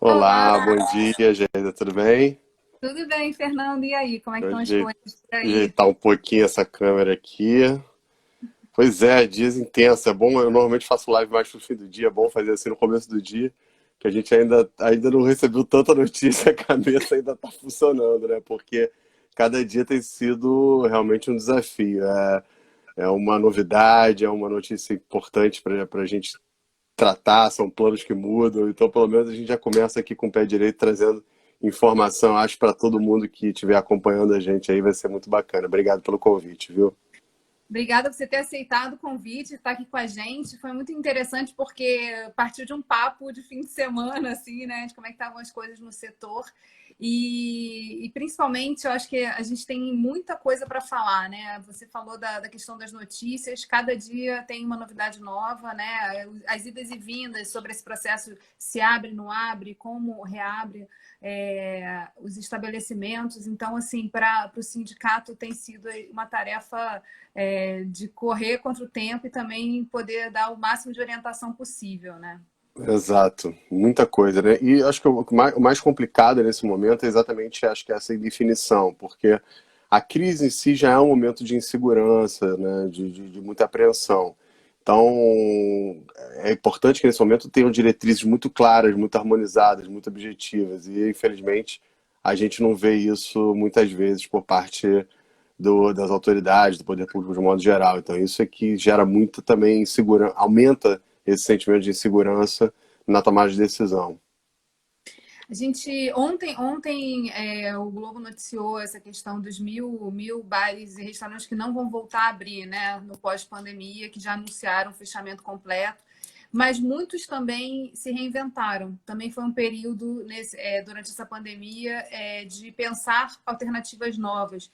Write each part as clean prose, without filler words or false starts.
Olá, Olá, bom dia, Geisa, tudo bem? tudo bem, Fernando? E aí, como é que Vou estão as coisas por aí? ajeitar um pouquinho essa câmera aqui. Pois é, dias intensos, é bom, eu normalmente faço live mais pro fim do dia, é bom fazer assim no começo do dia, que a gente ainda não recebeu tanta notícia, a cabeça ainda tá funcionando, né? Porque cada dia tem sido realmente um desafio, é uma novidade, é uma notícia importante para a gente tratar, são planos que mudam, então pelo menos a gente já começa aqui com o pé direito trazendo informação, acho, para todo mundo que estiver acompanhando a gente aí, vai ser muito bacana. Obrigado pelo convite, viu? Obrigada por você ter aceitado o convite, estar aqui com a gente. Foi muito interessante porque partiu de um papo de fim de semana, assim, né? De como é que estavam as coisas no setor. E principalmente, eu acho que a gente tem muita coisa para falar, né? Você falou da questão das notícias, cada dia tem uma novidade nova, né? As idas e vindas sobre esse processo, se abre, não abre, como reabre os estabelecimentos. Então, assim, para o sindicato tem sido uma tarefa de correr contra o tempo e também poder dar o máximo de orientação possível, né? Exato, muita coisa, né? E acho que o mais complicado nesse momento é exatamente, acho que essa indefinição, porque a crise em si já é um momento de insegurança, né? De muita apreensão. Então, é importante que nesse momento tenham diretrizes muito claras, muito harmonizadas, muito objetivas. E, infelizmente, a gente não vê isso muitas vezes por parte das autoridades, do poder público de modo geral. Então, isso é que gera muito também insegurança, aumenta esse sentimento de insegurança na tomada de decisão. A gente ontem o Globo noticiou essa questão dos mil bares e restaurantes que não vão voltar a abrir, né, no pós-pandemia, que já anunciaram o fechamento completo. Mas muitos também se reinventaram. Também foi um período durante essa pandemia de pensar alternativas novas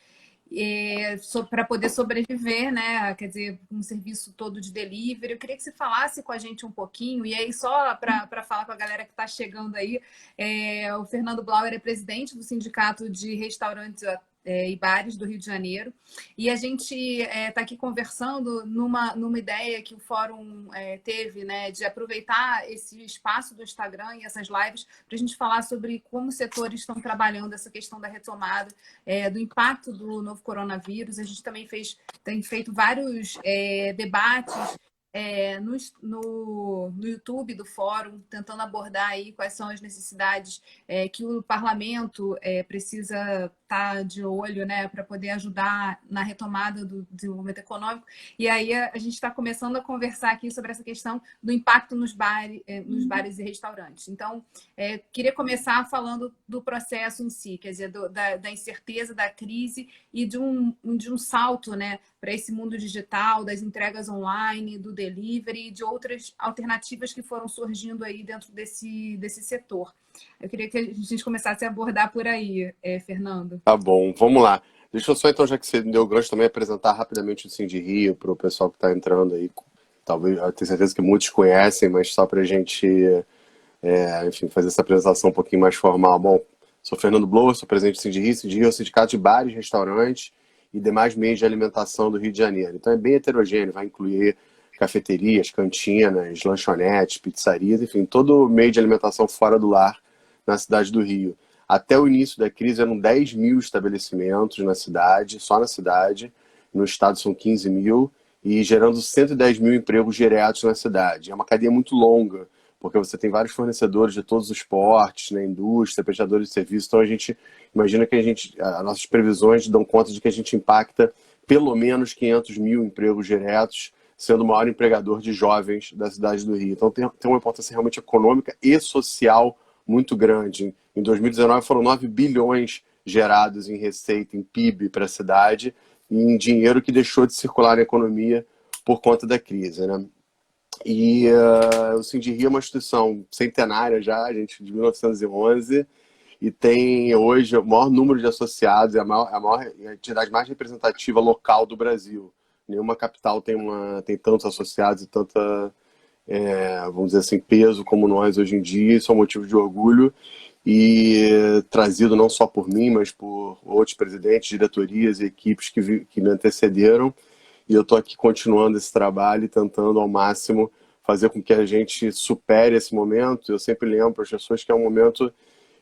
para poder sobreviver, né? Quer dizer, um serviço todo de delivery. Eu queria que você falasse com a gente um pouquinho, e aí, só para falar com a galera que está chegando aí, o Fernando Blauer é presidente do Sindicato de Restaurantes e Bares do Rio de Janeiro. E a gente está aqui conversando numa ideia que o Fórum teve, né, de aproveitar esse espaço do Instagram e essas lives para a gente falar sobre como os setores estão trabalhando essa questão da retomada, do impacto do novo coronavírus. A gente também tem feito vários debates no YouTube do Fórum, tentando abordar aí quais são as necessidades que o parlamento precisa estar de olho, né, para poder ajudar na retomada do desenvolvimento econômico. E aí a gente está começando a conversar aqui sobre essa questão do impacto nos bares e restaurantes. Então, queria começar falando do processo em si, quer dizer, da incerteza, da crise e de um salto, né, para esse mundo digital, das entregas online, do delivery e de outras alternativas que foram surgindo aí dentro desse setor. Eu queria que a gente começasse a abordar por aí, Fernando. Tá bom, vamos lá. Deixa eu só então, já que você me deu o gancho, também apresentar rapidamente o Sim de Rio para o pessoal que está entrando aí. Talvez, eu tenho certeza que muitos conhecem, mas só para a gente, enfim, fazer essa apresentação um pouquinho mais formal. Bom, sou Fernando Blower, sou presidente do Sim de Rio. Sim de Rio é o Sindicato de Bares, Restaurantes e demais meios de alimentação do Rio de Janeiro. Então é bem heterogêneo, vai incluir cafeterias, cantinas, lanchonetes, pizzarias, enfim, todo meio de alimentação fora do lar na cidade do Rio. Até o início da crise eram 10 mil estabelecimentos na cidade, só na cidade. No estado são 15 mil e gerando 110 mil empregos diretos na cidade. É uma cadeia muito longa, porque você tem vários fornecedores de todos os portes, na indústria, prestadores de serviço. Então a gente imagina que as nossas previsões dão conta de que a gente impacta pelo menos 500 mil empregos diretos, sendo o maior empregador de jovens da cidade do Rio. Então tem uma importância realmente econômica e social muito grande. Em 2019 foram 9 bilhões gerados em receita, em PIB para a cidade, e em dinheiro que deixou de circular na economia por conta da crise, né? E o Sindi é uma instituição centenária já, a gente de 1911, e tem hoje o maior número de associados, é a entidade mais representativa local do Brasil. Nenhuma capital tem tantos associados e tanta, vamos dizer assim, peso como nós hoje em dia. Isso é um motivo de orgulho e trazido não só por mim, mas por outros presidentes, diretorias e equipes que me antecederam. E eu estou aqui continuando esse trabalho e tentando ao máximo fazer com que a gente supere esse momento. Eu sempre lembro para as pessoas que é um momento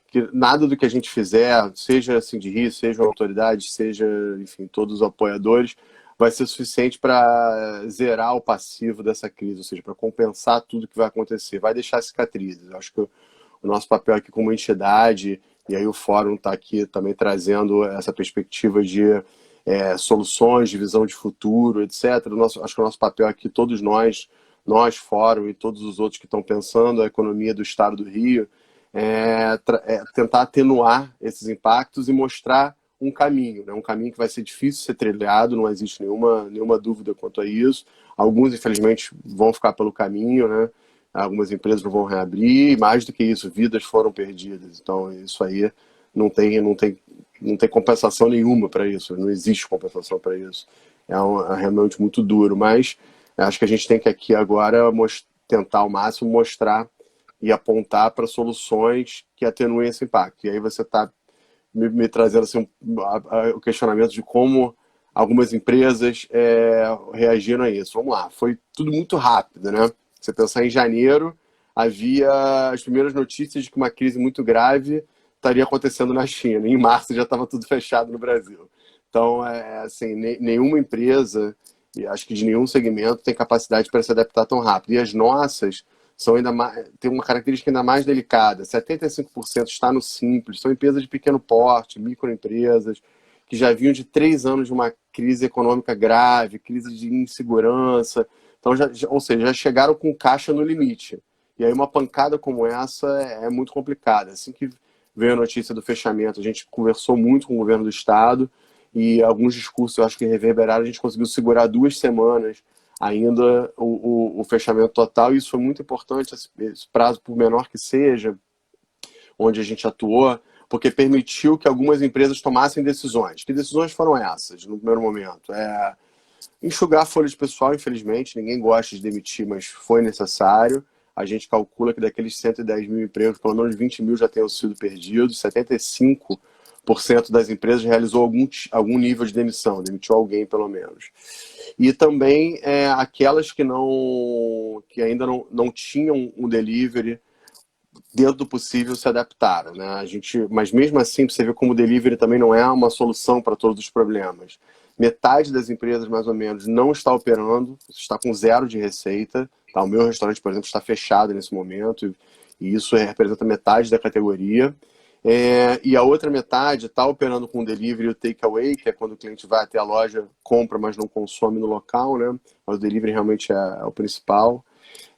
que nada do que a gente fizer, seja assim de Rio, seja a autoridade, seja, enfim, todos os apoiadores, vai ser suficiente para zerar o passivo dessa crise, ou seja, para compensar tudo que vai acontecer. Vai deixar cicatrizes. Eu acho que o nosso papel aqui como entidade, e aí o fórum está aqui também trazendo essa perspectiva de soluções, de visão de futuro, etc. Acho que o nosso papel aqui, todos nós, fórum e todos os outros que estão pensando a economia do Estado do Rio, tentar atenuar esses impactos e mostrar um caminho, né? Um caminho que vai ser difícil de ser trilhado, não existe nenhuma dúvida quanto a isso. Alguns, infelizmente, vão ficar pelo caminho, né? Algumas empresas não vão reabrir, e mais do que isso, vidas foram perdidas. Então, isso aí não tem compensação nenhuma para isso, não existe compensação para isso. É realmente muito duro, mas acho que a gente tem que aqui agora tentar ao máximo mostrar e apontar para soluções que atenuem esse impacto. E aí você está me trazendo assim, o questionamento de como algumas empresas reagiram a isso. Vamos lá, foi tudo muito rápido, né? Você pensar em janeiro, havia as primeiras notícias de que uma crise muito grave estaria acontecendo na China. Em março já estava tudo fechado no Brasil. Então, assim, nenhuma empresa, e acho que de nenhum segmento, tem capacidade para se adaptar tão rápido. E as nossas são ainda mais, tem uma característica ainda mais delicada. 75% está no simples, são empresas de pequeno porte, microempresas, que já vinham de 3 anos de uma crise econômica grave, crise de insegurança. Então, ou seja, já chegaram com caixa no limite. E aí uma pancada como essa é muito complicada. Assim que veio a notícia do fechamento, a gente conversou muito com o governo do estado e alguns discursos, eu acho que reverberaram, a gente conseguiu segurar 2 semanas ainda o fechamento total, e isso foi muito importante, esse prazo, por menor que seja, onde a gente atuou, porque permitiu que algumas empresas tomassem decisões. Que decisões foram essas, no primeiro momento? Enxugar a folha de pessoal, infelizmente, ninguém gosta de demitir, mas foi necessário. A gente calcula que daqueles 110 mil empregos, pelo menos 20 mil já tenham sido perdidos, 75% das empresas realizou algum nível de demissão, demitiu alguém pelo menos. E também aquelas que ainda não tinham um delivery, dentro do possível se adaptaram, né? Mas mesmo assim, você vê como o delivery também não é uma solução para todos os problemas. Metade das empresas, mais ou menos, não está operando, está com 0 de receita. Tá? O meu restaurante, por exemplo, está fechado nesse momento, e isso representa metade da categoria. E a outra metade está operando com o delivery e o takeaway, que é quando o cliente vai até a loja, compra, mas não consome no local, né? Mas o delivery realmente é o principal.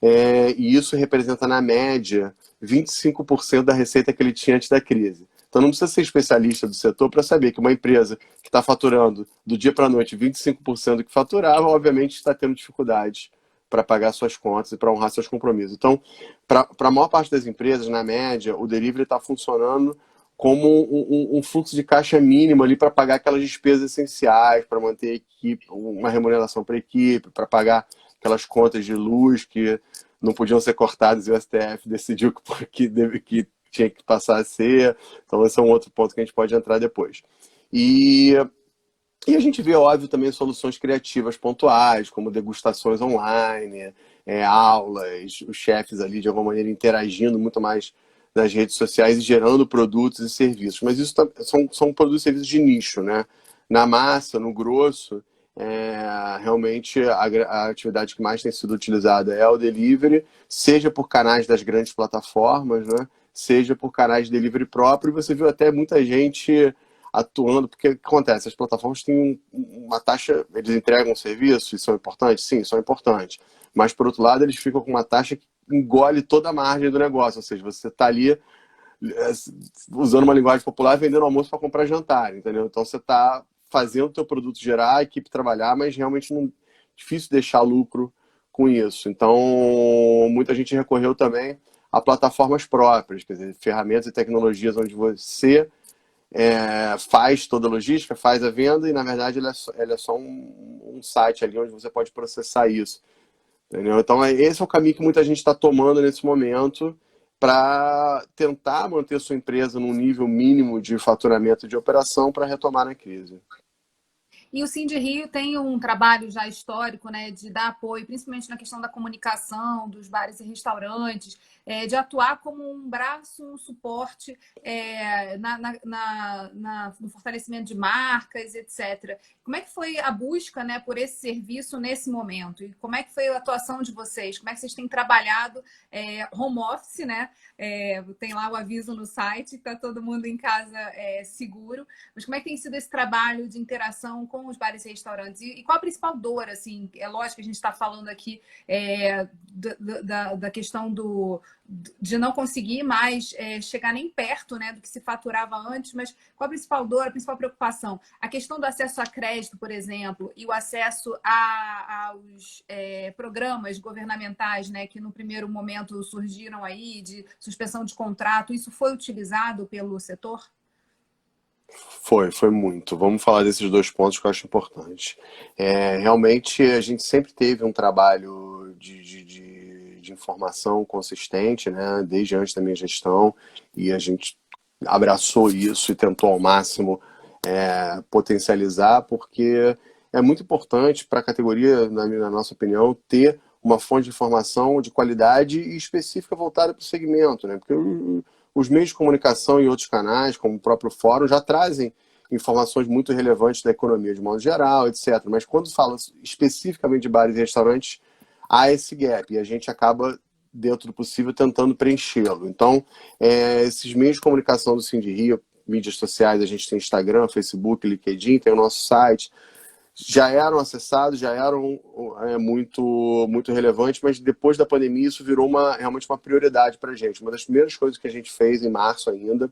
E isso representa, na média, 25% da receita que ele tinha antes da crise. Então não precisa ser especialista do setor para saber que uma empresa que está faturando do dia para a noite 25% do que faturava, obviamente está tendo dificuldades para pagar suas contas e para honrar seus compromissos. Então, para a maior parte das empresas, na média, o delivery está funcionando como um fluxo de caixa mínimo ali para pagar aquelas despesas essenciais, para manter a equipe, uma remuneração para a equipe, para pagar aquelas contas de luz que não podiam ser cortadas e o STF decidiu que tinha que passar a ser. Então esse é um outro ponto que a gente pode entrar depois. E a gente vê, óbvio, também soluções criativas pontuais, como degustações online, aulas, os chefes ali de alguma maneira interagindo muito mais nas redes sociais e gerando produtos e serviços. Mas isso são produtos e serviços de nicho, né? Na massa, no grosso, realmente a atividade que mais tem sido utilizada é o delivery, seja por canais das grandes plataformas, né? Seja por canais de delivery próprio. E você viu até muita gente atuando, porque o que acontece? As plataformas têm uma taxa, eles entregam um serviço e são importantes? Sim, são importantes. Mas, por outro lado, eles ficam com uma taxa que engole toda a margem do negócio, ou seja, você está ali usando uma linguagem popular, vendendo almoço para comprar jantar, entendeu? Então você está fazendo o teu produto gerar, a equipe trabalhar, mas realmente não, difícil deixar lucro com isso. Então, muita gente recorreu também a plataformas próprias, quer dizer, ferramentas e tecnologias onde você faz toda a logística, faz a venda e, na verdade, ele é só um site ali onde você pode processar isso. Entendeu? Então, esse é o caminho que muita gente está tomando nesse momento para tentar manter sua empresa num nível mínimo de faturamento e de operação para retomar na crise. E o Sind Rio tem um trabalho já histórico, né, de dar apoio, principalmente na questão da comunicação, dos bares e restaurantes, de atuar como um braço, um suporte no fortalecimento de marcas, etc. Como é que foi a busca, né, por esse serviço nesse momento? E como é que foi a atuação de vocês? Como é que vocês têm trabalhado home office, né? Tem lá o aviso no site, está todo mundo em casa seguro. Mas como é que tem sido esse trabalho de interação com os bares e restaurantes? E qual a principal dor, assim? É lógico que a gente está falando aqui da questão de não conseguir mais chegar nem perto, né, do que se faturava antes, mas qual a principal dor, a principal preocupação? A questão do acesso a crédito, por exemplo, e o acesso aos programas governamentais, né, que no primeiro momento surgiram aí, de suspensão de contrato, isso foi utilizado pelo setor? Foi muito. Vamos falar desses dois pontos que eu acho importantes. Realmente, a gente sempre teve um trabalho de informação consistente, né, desde antes da minha gestão, e a gente abraçou isso e tentou ao máximo potencializar, porque é muito importante para a categoria, na nossa opinião, ter uma fonte de informação de qualidade e específica voltada para o segmento, né? Porque os meios de comunicação e outros canais, como o próprio fórum, já trazem informações muito relevantes da economia de modo geral, etc. Mas quando fala especificamente de bares e restaurantes, há esse gap e a gente acaba, dentro do possível, tentando preenchê-lo. Então, esses meios de comunicação do Sind Rio, mídias sociais, a gente tem Instagram, Facebook, LinkedIn, tem o nosso site, já eram acessados, já eram muito relevantes, mas depois da pandemia isso virou realmente uma prioridade para a gente. Uma das primeiras coisas que a gente fez em março ainda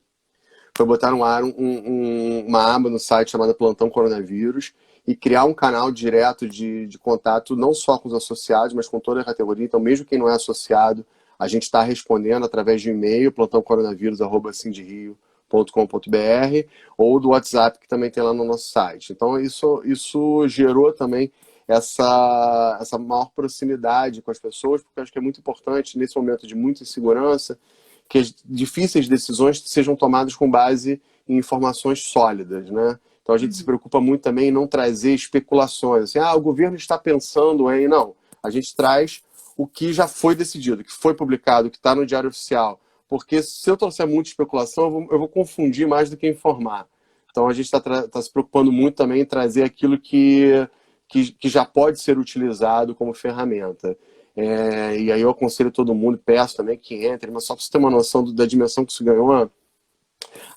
foi botar no ar uma aba no site chamada Plantão Coronavírus e criar um canal direto de contato não só com os associados, mas com toda a categoria. Então, mesmo quem não é associado, a gente está respondendo através de e-mail, plantãocoronavírus@sindrio.com.br, ou do WhatsApp, que também tem lá no nosso site. Então, isso gerou também essa maior proximidade com as pessoas, porque eu acho que é muito importante, nesse momento de muita insegurança, que as difíceis decisões sejam tomadas com base em informações sólidas, né? Então a gente se preocupa muito também em não trazer especulações, assim, o governo está pensando em... Não, a gente traz o que já foi decidido, que foi publicado, que está no Diário Oficial, porque se eu trouxer muita especulação, eu vou confundir mais do que informar. Então a gente está se preocupando muito também em trazer aquilo que já pode ser utilizado como ferramenta. E aí eu aconselho todo mundo, peço também que entre, mas só para você ter uma noção da dimensão que isso ganhou,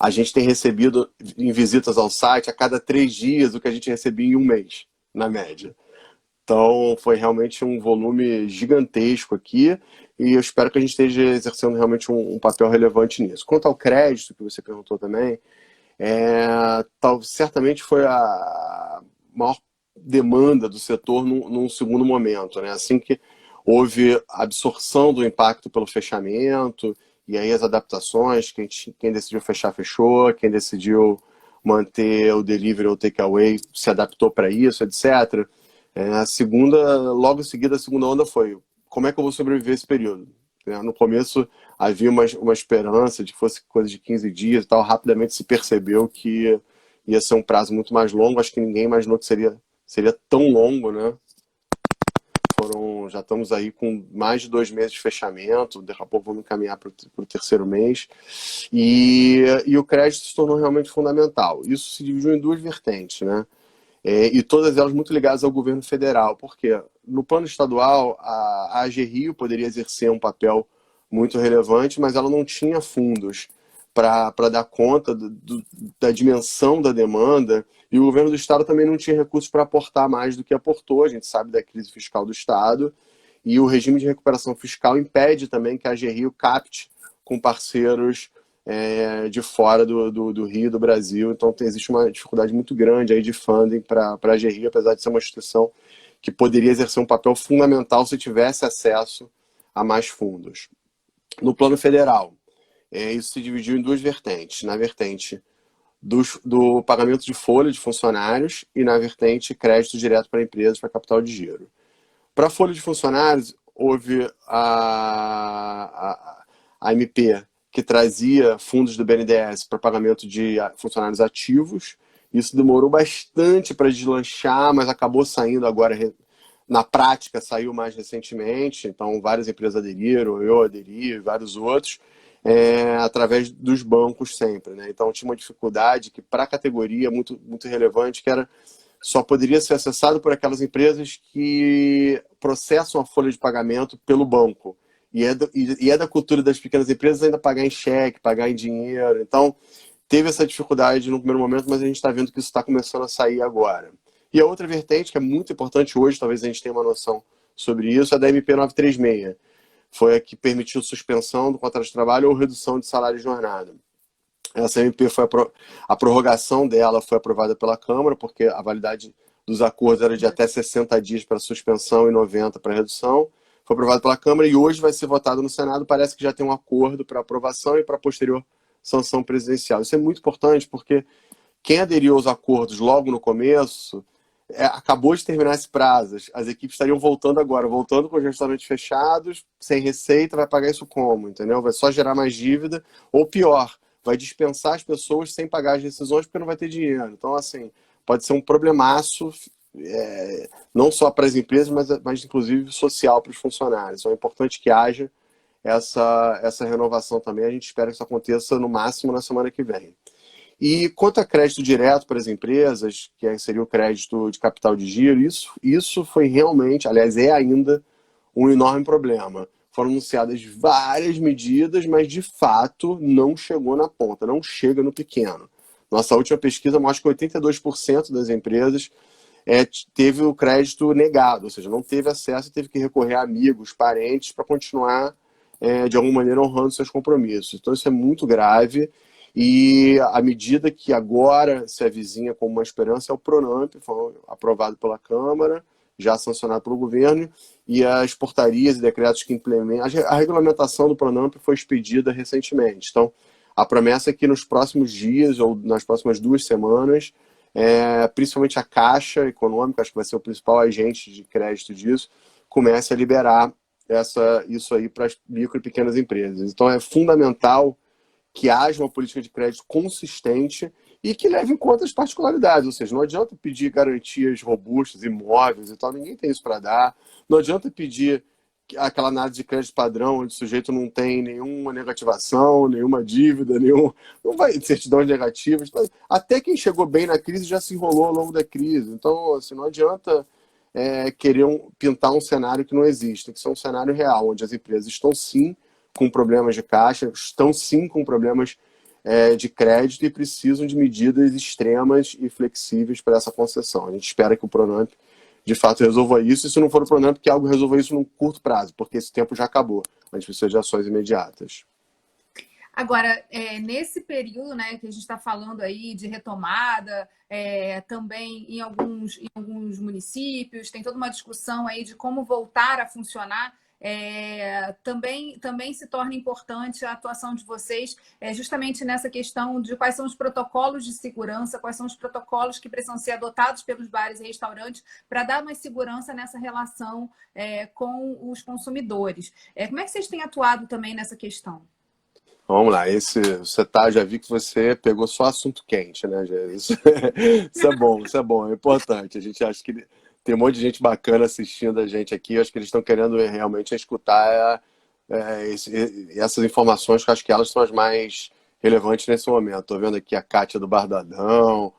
a gente tem recebido em visitas ao site a cada 3 dias o que a gente recebia em um mês, na média. Então foi realmente um volume gigantesco aqui e eu espero que a gente esteja exercendo realmente um papel relevante nisso. Quanto ao crédito, que você perguntou também, certamente foi a maior demanda do setor num segundo momento, né? Assim que houve a absorção do impacto pelo fechamento, e aí as adaptações, quem decidiu fechar, fechou, quem decidiu manter o delivery ou takeaway se adaptou para isso, etc. Logo em seguida, a segunda onda foi: como é que eu vou sobreviver esse período? No começo havia uma esperança de que fosse coisa de 15 dias e tal, rapidamente se percebeu que ia ser um prazo muito mais longo, acho que ninguém imaginou que seria tão longo, né? Já estamos aí com mais de 2 meses de fechamento, daqui a pouco vamos caminhar para o terceiro mês, e o crédito se tornou realmente fundamental. Isso se dividiu em 2 vertentes, né? E todas elas muito ligadas ao governo federal, porque no plano estadual a AG Rio poderia exercer um papel muito relevante, mas ela não tinha fundos para dar conta da dimensão da demanda, e o governo do estado também não tinha recursos para aportar mais do que aportou. A gente sabe da crise fiscal do estado, e o regime de recuperação fiscal impede também que a AG Rio capte com parceiros de fora do Rio, do Brasil. Então existe uma dificuldade muito grande aí de funding para a AG Rio, apesar de ser uma instituição que poderia exercer um papel fundamental se tivesse acesso a mais fundos. No plano federal, isso se dividiu em 2 vertentes. Na vertente do pagamento de folha de funcionários e na vertente crédito direto para empresas para capital de giro. Para a folha de funcionários, houve a MP, que trazia fundos do BNDES para pagamento de funcionários ativos, Isso demorou bastante para deslanchar, mas acabou saindo agora, na prática, saiu mais recentemente. Então, várias empresas aderiram, eu aderi, vários outros, através dos bancos sempre, né? Então, tinha uma dificuldade que, para a categoria, muito, muito relevante, que era só poderia ser acessado por aquelas empresas que processam a folha de pagamento pelo banco. E é da cultura das pequenas empresas ainda pagar em cheque, pagar em dinheiro. Então, teve essa dificuldade no primeiro momento, mas a gente está vendo que isso está começando a sair agora. E a outra vertente, que é muito importante hoje, talvez a gente tenha uma noção sobre isso, é a da MP 936. Foi a que permitiu suspensão do contrato de trabalho ou redução de salário de jornada. Essa MP a prorrogação dela foi aprovada pela Câmara, porque a validade dos acordos era de até 60 dias para suspensão e 90 para redução. Foi aprovada pela Câmara e hoje vai ser votado no Senado. Parece que já tem um acordo para aprovação e para posterior sanção presidencial. Isso é muito importante porque quem aderiu aos acordos logo no começo acabou de terminar esse prazo. As equipes estariam voltando agora, voltando com os restaurantes fechados, sem receita, vai pagar isso como, entendeu? Vai só gerar mais dívida, ou pior, vai dispensar as pessoas sem pagar as decisões porque não vai ter dinheiro. Então, assim, pode ser um problemaço, não só para as empresas, mas inclusive social para os funcionários. Então é importante que haja essa renovação também. A gente espera que isso aconteça no máximo na semana que vem. E quanto a crédito direto para as empresas, que seria o crédito de capital de giro, isso foi realmente, aliás, é ainda um enorme problema. Foram anunciadas várias medidas, mas de fato não chegou na ponta, não chega no pequeno. Nossa última pesquisa mostra que 82% das empresas teve o crédito negado, ou seja, não teve acesso e teve que recorrer a amigos, parentes, para continuar, de alguma maneira, honrando seus compromissos. Então isso é muito grave. E a medida que agora se avizinha como uma esperança é o Pronamp, foi aprovado pela Câmara, já sancionado pelo governo, e as portarias e decretos que implementam. A regulamentação do Pronamp foi expedida recentemente. Então, a promessa é que nos próximos dias, ou nas próximas 2 semanas, principalmente a Caixa Econômica, acho que vai ser o principal agente de crédito disso, comece a liberar isso aí para as micro e pequenas empresas. Então, é fundamental que haja uma política de crédito consistente e que leve em conta as particularidades, ou seja, não adianta pedir garantias robustas, imóveis e tal, ninguém tem isso para dar, não adianta pedir aquela análise de crédito padrão, onde o sujeito não tem nenhuma negativação, nenhuma dívida, não vai certidões negativas, até quem chegou bem na crise já se enrolou ao longo da crise, então assim, não adianta querer pintar um cenário que não existe, tem que ser um cenário real, onde as empresas estão sim com problemas de caixa, estão sim com problemas de crédito e precisam de medidas extremas e flexíveis para essa concessão. A gente espera que o Pronamp, de fato, resolva isso, e se não for o Pronamp, que algo resolva isso num curto prazo, porque esse tempo já acabou. A gente precisa de ações imediatas. Agora, nesse período, né, que a gente está falando aí de retomada, também em alguns municípios, tem toda uma discussão aí de como voltar a funcionar. Também se torna importante a atuação de vocês justamente nessa questão de quais são os protocolos de segurança, quais são os protocolos que precisam ser adotados pelos bares e restaurantes para dar mais segurança nessa relação com os consumidores. Como é que vocês têm atuado também nessa questão? Vamos lá, já vi que você pegou só assunto quente, né, Isso isso é bom, é importante. A gente acha que tem um monte de gente bacana assistindo a gente aqui. Eu acho que eles estão querendo realmente escutar essas informações, que eu acho que elas são as mais relevantes nesse momento. Estou vendo aqui a Kátia do Bardadão,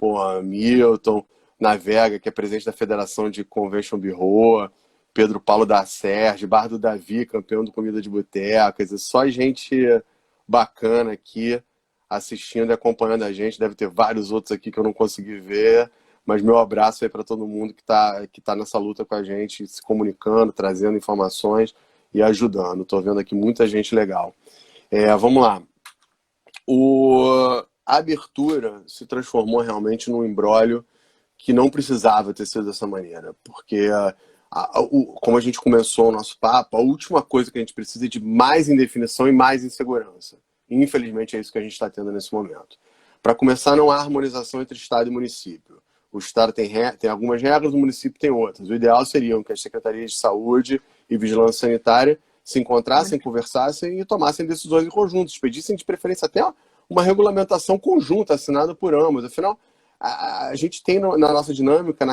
a Milton Navega, que é presidente da Federação de Convention Bureau, Pedro Paulo da Serge, Bar do Davi, campeão do Comida de Boteca. Quer dizer, só gente bacana aqui assistindo e acompanhando a gente. Deve ter vários outros aqui que eu não consegui ver. Mas meu abraço aí para todo mundo que tá nessa luta com a gente, se comunicando, trazendo informações e ajudando. Estou vendo aqui muita gente legal. Vamos lá. A abertura se transformou realmente num imbróglio que não precisava ter sido dessa maneira. Porque, como a gente começou o nosso papo, a última coisa que a gente precisa é de mais indefinição e mais insegurança. E, infelizmente, é isso que a gente está tendo nesse momento. Para começar, não há harmonização entre Estado e município. O Estado tem algumas regras, o município tem outras. O ideal seria que as secretarias de saúde e vigilância sanitária se encontrassem, conversassem e tomassem decisões em conjunto, expedissem de preferência até uma regulamentação conjunta assinada por ambos. Afinal, a gente tem na nossa dinâmica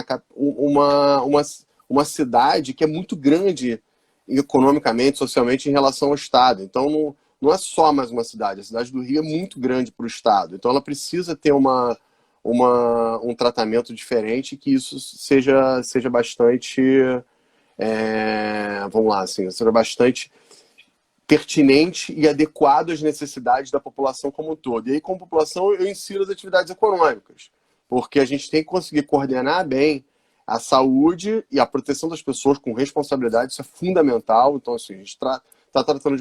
uma cidade que é muito grande economicamente, socialmente, em relação ao Estado. Então, não é só mais uma cidade. A cidade do Rio é muito grande para o Estado. Então, ela precisa ter um tratamento diferente, que isso seja bastante, vamos lá, assim, seja bastante pertinente e adequado às necessidades da população como um todo. E aí, como população, eu insiro as atividades econômicas, porque a gente tem que conseguir coordenar bem a saúde e a proteção das pessoas com responsabilidade. Isso é fundamental. Então, assim, a gente está tratando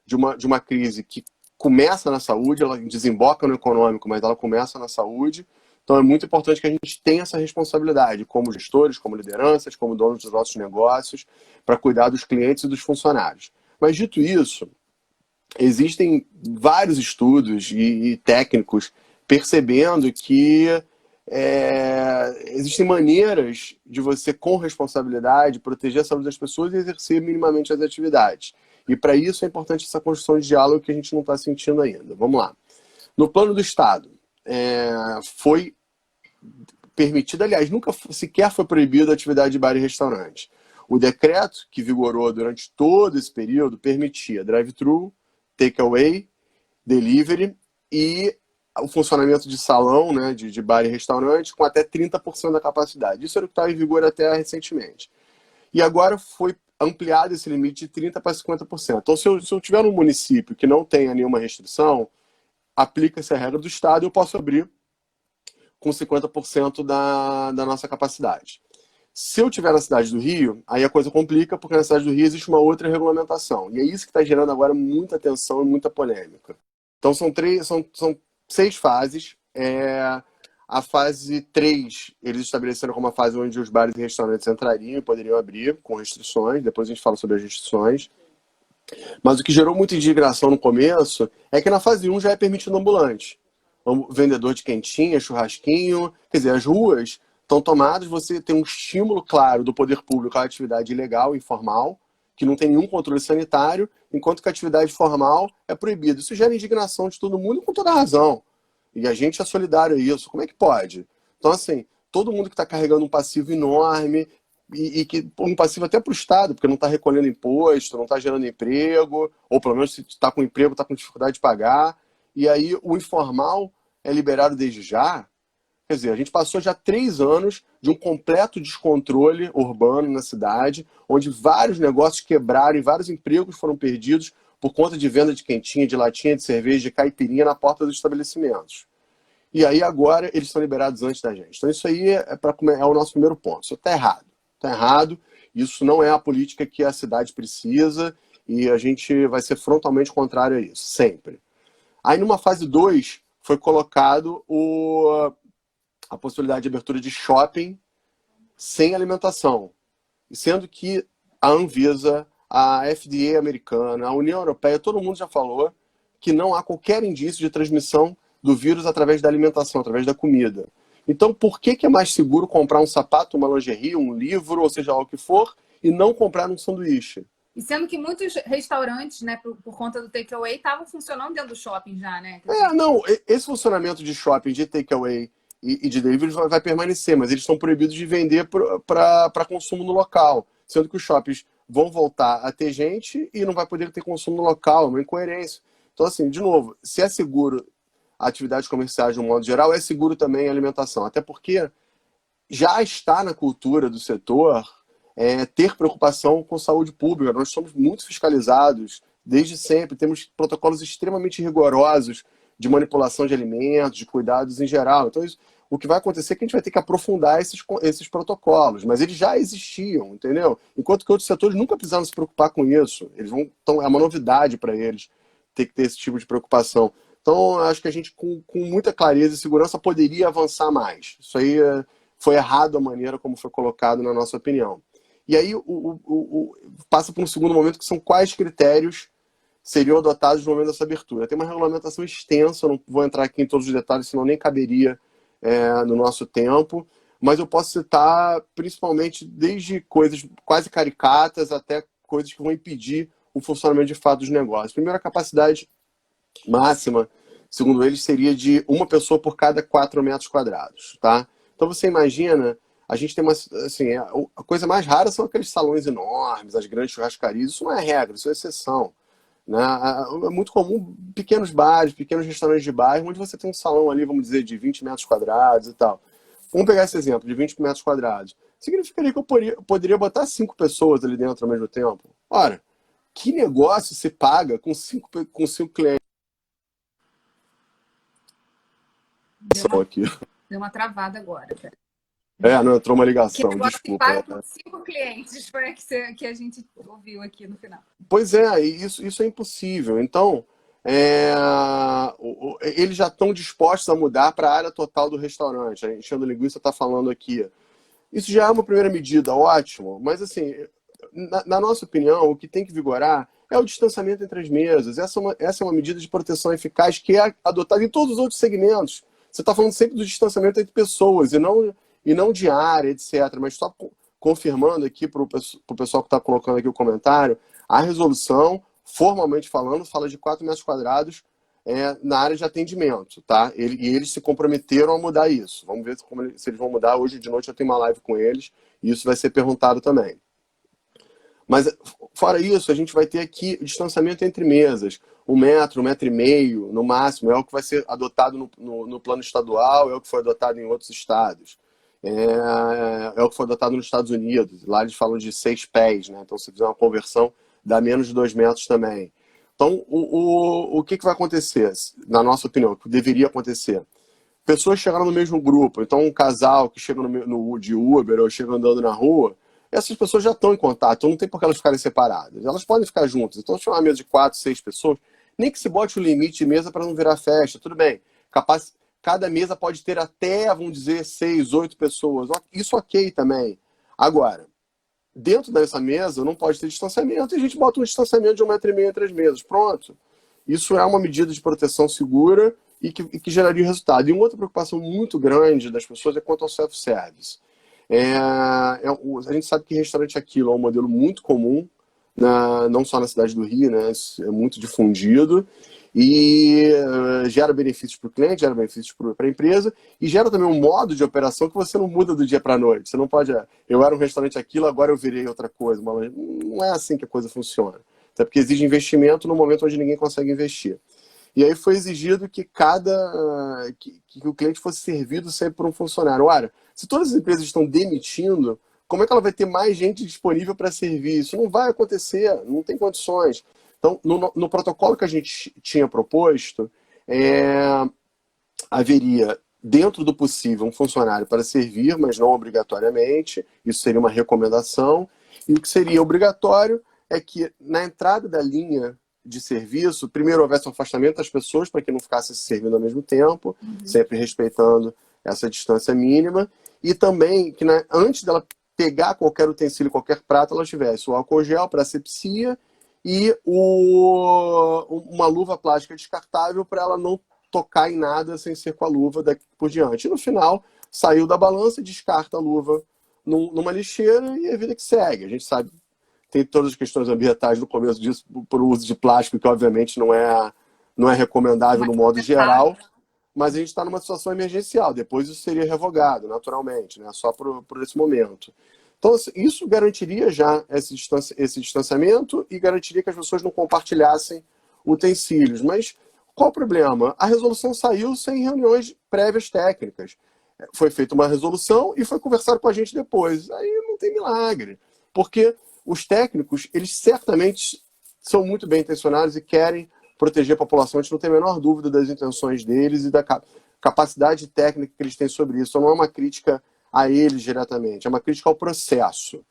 de uma crise que começa na saúde, ela desemboca no econômico, mas ela começa na saúde. Então, é muito importante que a gente tenha essa responsabilidade, como gestores, como lideranças, como donos dos nossos negócios, para cuidar dos clientes e dos funcionários. Mas, dito isso, existem vários estudos e técnicos percebendo que existem maneiras de você, com responsabilidade, proteger a saúde das pessoas e exercer minimamente as atividades. E, para isso, é importante essa construção de diálogo que a gente não está sentindo ainda. Vamos lá. No plano do Estado, foi permitida, aliás, nunca sequer foi proibida a atividade de bar e restaurante. O decreto que vigorou durante todo esse período permitia drive-thru, takeaway, delivery e o funcionamento de salão, né, de bar e restaurante com até 30% da capacidade. Isso era o que estava em vigor até recentemente. E agora foi ampliado esse limite de 30% para 50%. Então, se eu tiver um município que não tenha nenhuma restrição, aplica-se a regra do Estado e eu posso abrir com 50% da nossa capacidade. Se eu estiver na cidade do Rio, aí a coisa complica, porque na cidade do Rio existe uma outra regulamentação. E é isso que está gerando agora muita tensão e muita polêmica. Então são 6 fases. A fase 3, eles estabeleceram como uma fase onde os bares e restaurantes entrariam e poderiam abrir com restrições. Depois a gente fala sobre as restrições. Mas o que gerou muita indignação no começo é que na fase 1 já é permitido ambulante. Vendedor de quentinha, churrasquinho, quer dizer, as ruas estão tomadas, você tem um estímulo claro do poder público à atividade ilegal, informal, que não tem nenhum controle sanitário, enquanto que a atividade formal é proibida. Isso gera indignação de todo mundo com toda razão. E a gente é solidário a isso. Como é que pode? Então, assim, todo mundo que está carregando um passivo enorme, e que um passivo até para o Estado, porque não está recolhendo imposto, não está gerando emprego, ou pelo menos se está com emprego, está com dificuldade de pagar, e aí o informal é liberado desde já. Quer dizer, a gente passou já 3 anos de um completo descontrole urbano na cidade, onde vários negócios quebraram e vários empregos foram perdidos por conta de venda de quentinha, de latinha de cerveja, de caipirinha na porta dos estabelecimentos. E aí agora eles são liberados antes da gente. Então isso aí é o nosso primeiro ponto. Isso está errado. Está errado. Isso não é a política que a cidade precisa e a gente vai ser frontalmente contrário a isso, sempre. Aí numa fase 2 foi colocado a possibilidade de abertura de shopping sem alimentação. Sendo que a Anvisa, a FDA americana, a União Europeia, todo mundo já falou que não há qualquer indício de transmissão do vírus através da alimentação, através da comida. Então, por que é mais seguro comprar um sapato, uma lingerie, um livro, ou seja lá o que for, e não comprar um sanduíche? E sendo que muitos restaurantes, né, por conta do takeaway, estavam funcionando dentro do shopping já, né? Não, esse funcionamento de shopping, de takeaway e de delivery vai permanecer, mas eles estão proibidos de vender para consumo no local, sendo que os shoppings vão voltar a ter gente e não vai poder ter consumo no local, é uma incoerência. Então, assim, de novo, se é seguro atividades comerciais de um modo geral, é seguro também a alimentação, até porque já está na cultura do setor ter preocupação com saúde pública. Nós somos muito fiscalizados desde sempre, temos protocolos extremamente rigorosos de manipulação de alimentos, de cuidados em geral. Então, o que vai acontecer é que a gente vai ter que aprofundar esses protocolos, mas eles já existiam, entendeu? Enquanto que outros setores nunca precisaram se preocupar com isso. Então, é uma novidade para eles ter que ter esse tipo de preocupação. Então, acho que a gente, com muita clareza e segurança, poderia avançar mais. Isso aí foi errado a maneira como foi colocado, na nossa opinião. E aí passa para um segundo momento, que são quais critérios seriam adotados no momento dessa abertura. Tem uma regulamentação extensa, não vou entrar aqui em todos os detalhes, senão nem caberia no nosso tempo, mas eu posso citar principalmente desde coisas quase caricatas até coisas que vão impedir o funcionamento de fato dos negócios. Primeiro, a capacidade máxima segundo eles, seria de uma pessoa por cada 4 metros quadrados, tá? Então você imagina, a gente tem uma, assim, a coisa mais rara são aqueles salões enormes, as grandes churrascarias, isso não é regra, isso é exceção, né? É muito comum pequenos bares, pequenos restaurantes de bairro, onde você tem um salão ali, vamos dizer, de 20 metros quadrados e tal. Vamos pegar esse exemplo, de 20 metros quadrados. Significaria que eu poderia botar 5 pessoas ali dentro ao mesmo tempo. Ora, que negócio se paga com cinco clientes aqui? Deu uma travada agora. Não entrou uma Que ligação, negócio que desculpa. paga com 5 clientes, foi que a gente ouviu aqui no final. Pois é, isso é impossível. Então, eles já estão dispostos a mudar para a área total do restaurante. A Enchendo Linguiça está falando aqui. Isso já é uma primeira medida, ótimo, mas assim, na nossa opinião, o que tem que vigorar é o distanciamento entre as mesas. Essa é uma medida de proteção eficaz que é adotada em todos os outros segmentos. Você está falando sempre do distanciamento entre pessoas e não de área, etc. Mas só confirmando aqui para o pessoal que está colocando aqui o comentário, a resolução, formalmente falando, fala de 4 metros quadrados na área de atendimento, tá? E eles se comprometeram a mudar isso. Vamos ver se eles vão mudar. Hoje de noite eu tenho uma live com eles e isso vai ser perguntado também. Mas, fora isso, a gente vai ter aqui o distanciamento entre mesas. 1 metro e meio, no máximo, é o que vai ser adotado no plano estadual, é o que foi adotado em outros estados. É o que foi adotado nos Estados Unidos. Lá eles falam de 6 pés, né? Então, se fizer uma conversão, dá menos de 2 metros também. Então, o que vai acontecer, na nossa opinião, o que deveria acontecer? Pessoas chegaram no mesmo grupo. Então, um casal que chega de Uber ou chega andando na rua, essas pessoas já estão em contato, então não tem por que elas ficarem separadas. Elas podem ficar juntas. Então, se tiver uma mesa de 4, 6 pessoas, nem que se bote o limite de mesa para não virar festa, tudo bem. Cada mesa pode ter até, vamos dizer, 6, 8 pessoas. Isso ok também. Agora, dentro dessa mesa não pode ter distanciamento e a gente bota um distanciamento de 1,5 metro entre as mesas. Pronto. Isso é uma medida de proteção segura e que geraria resultado. E uma outra preocupação muito grande das pessoas é quanto ao self-service. A gente sabe que restaurante Aquilo é um modelo muito comum, não só na cidade do Rio, né? É muito difundido e gera benefícios para o cliente, gera benefícios para a empresa e gera também um modo de operação que você não muda do dia para a noite. Você não pode, eu era um restaurante Aquilo, agora eu virei outra coisa. Mas não é assim que a coisa funciona. Até porque exige investimento no momento onde ninguém consegue investir. E aí foi exigido que que o cliente fosse servido sempre por um funcionário. Olha, se todas as empresas estão demitindo, como é que ela vai ter mais gente disponível para servir? Isso não vai acontecer, não tem condições. Então, no protocolo que a gente tinha proposto, haveria, dentro do possível, um funcionário para servir, mas não obrigatoriamente. Isso seria uma recomendação. E o que seria obrigatório é que, na entrada da linha de serviço, primeiro houvesse um afastamento das pessoas para que não ficasse se servindo ao mesmo tempo, sempre respeitando essa distância mínima, e também que antes dela pegar qualquer utensílio, qualquer prato, ela tivesse o álcool gel para asepsia e uma luva plástica descartável para ela não tocar em nada sem ser com a luva daqui por diante. E no final, saiu da balança, descarta a luva numa lixeira e é a vida que segue. A gente sabe, tem todas as questões ambientais no começo disso, por uso de plástico, que obviamente não é recomendável no modo geral, mas a gente está numa situação emergencial. Depois isso seria revogado, naturalmente, né? Só por esse momento. Então, isso garantiria já esse distanciamento e garantiria que as pessoas não compartilhassem utensílios. Mas qual o problema? A resolução saiu sem reuniões prévias técnicas. Foi feita uma resolução e foi conversado com a gente depois. Aí não tem milagre. Porque os técnicos, eles certamente são muito bem intencionados e querem proteger a população. A gente não tem a menor dúvida das intenções deles e da capacidade técnica que eles têm sobre isso. Então, não é uma crítica a eles diretamente, é uma crítica ao processo.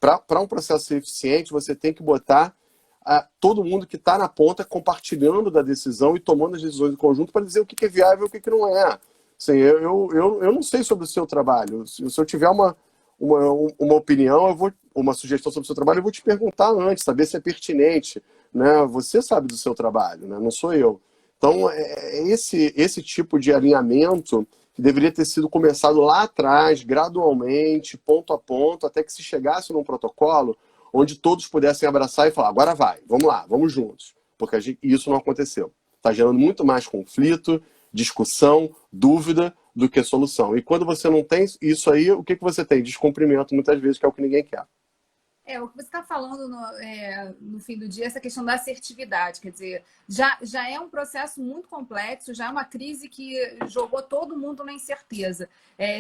Para um processo ser eficiente, você tem que botar todo mundo que está na ponta compartilhando da decisão e tomando as decisões em conjunto para dizer o que é viável e o que não é. Assim, eu não sei sobre o seu trabalho. Se eu tiver uma opinião, uma sugestão sobre o seu trabalho, eu vou te perguntar antes, saber se é pertinente. Né? Você sabe do seu trabalho, né? Não sou eu. Então, esse tipo de alinhamento que deveria ter sido começado lá atrás, gradualmente, ponto a ponto, até que se chegasse num protocolo onde todos pudessem abraçar e falar, agora vai, vamos lá, vamos juntos. Porque isso não aconteceu. Está gerando muito mais conflito, discussão, dúvida do que solução. E quando você não tem isso aí, o que você tem? Descumprimento, muitas vezes, que é o que ninguém quer. O que você está falando no fim do dia, essa questão da assertividade, quer dizer, já é um processo muito complexo, já é uma crise que jogou todo mundo na incerteza.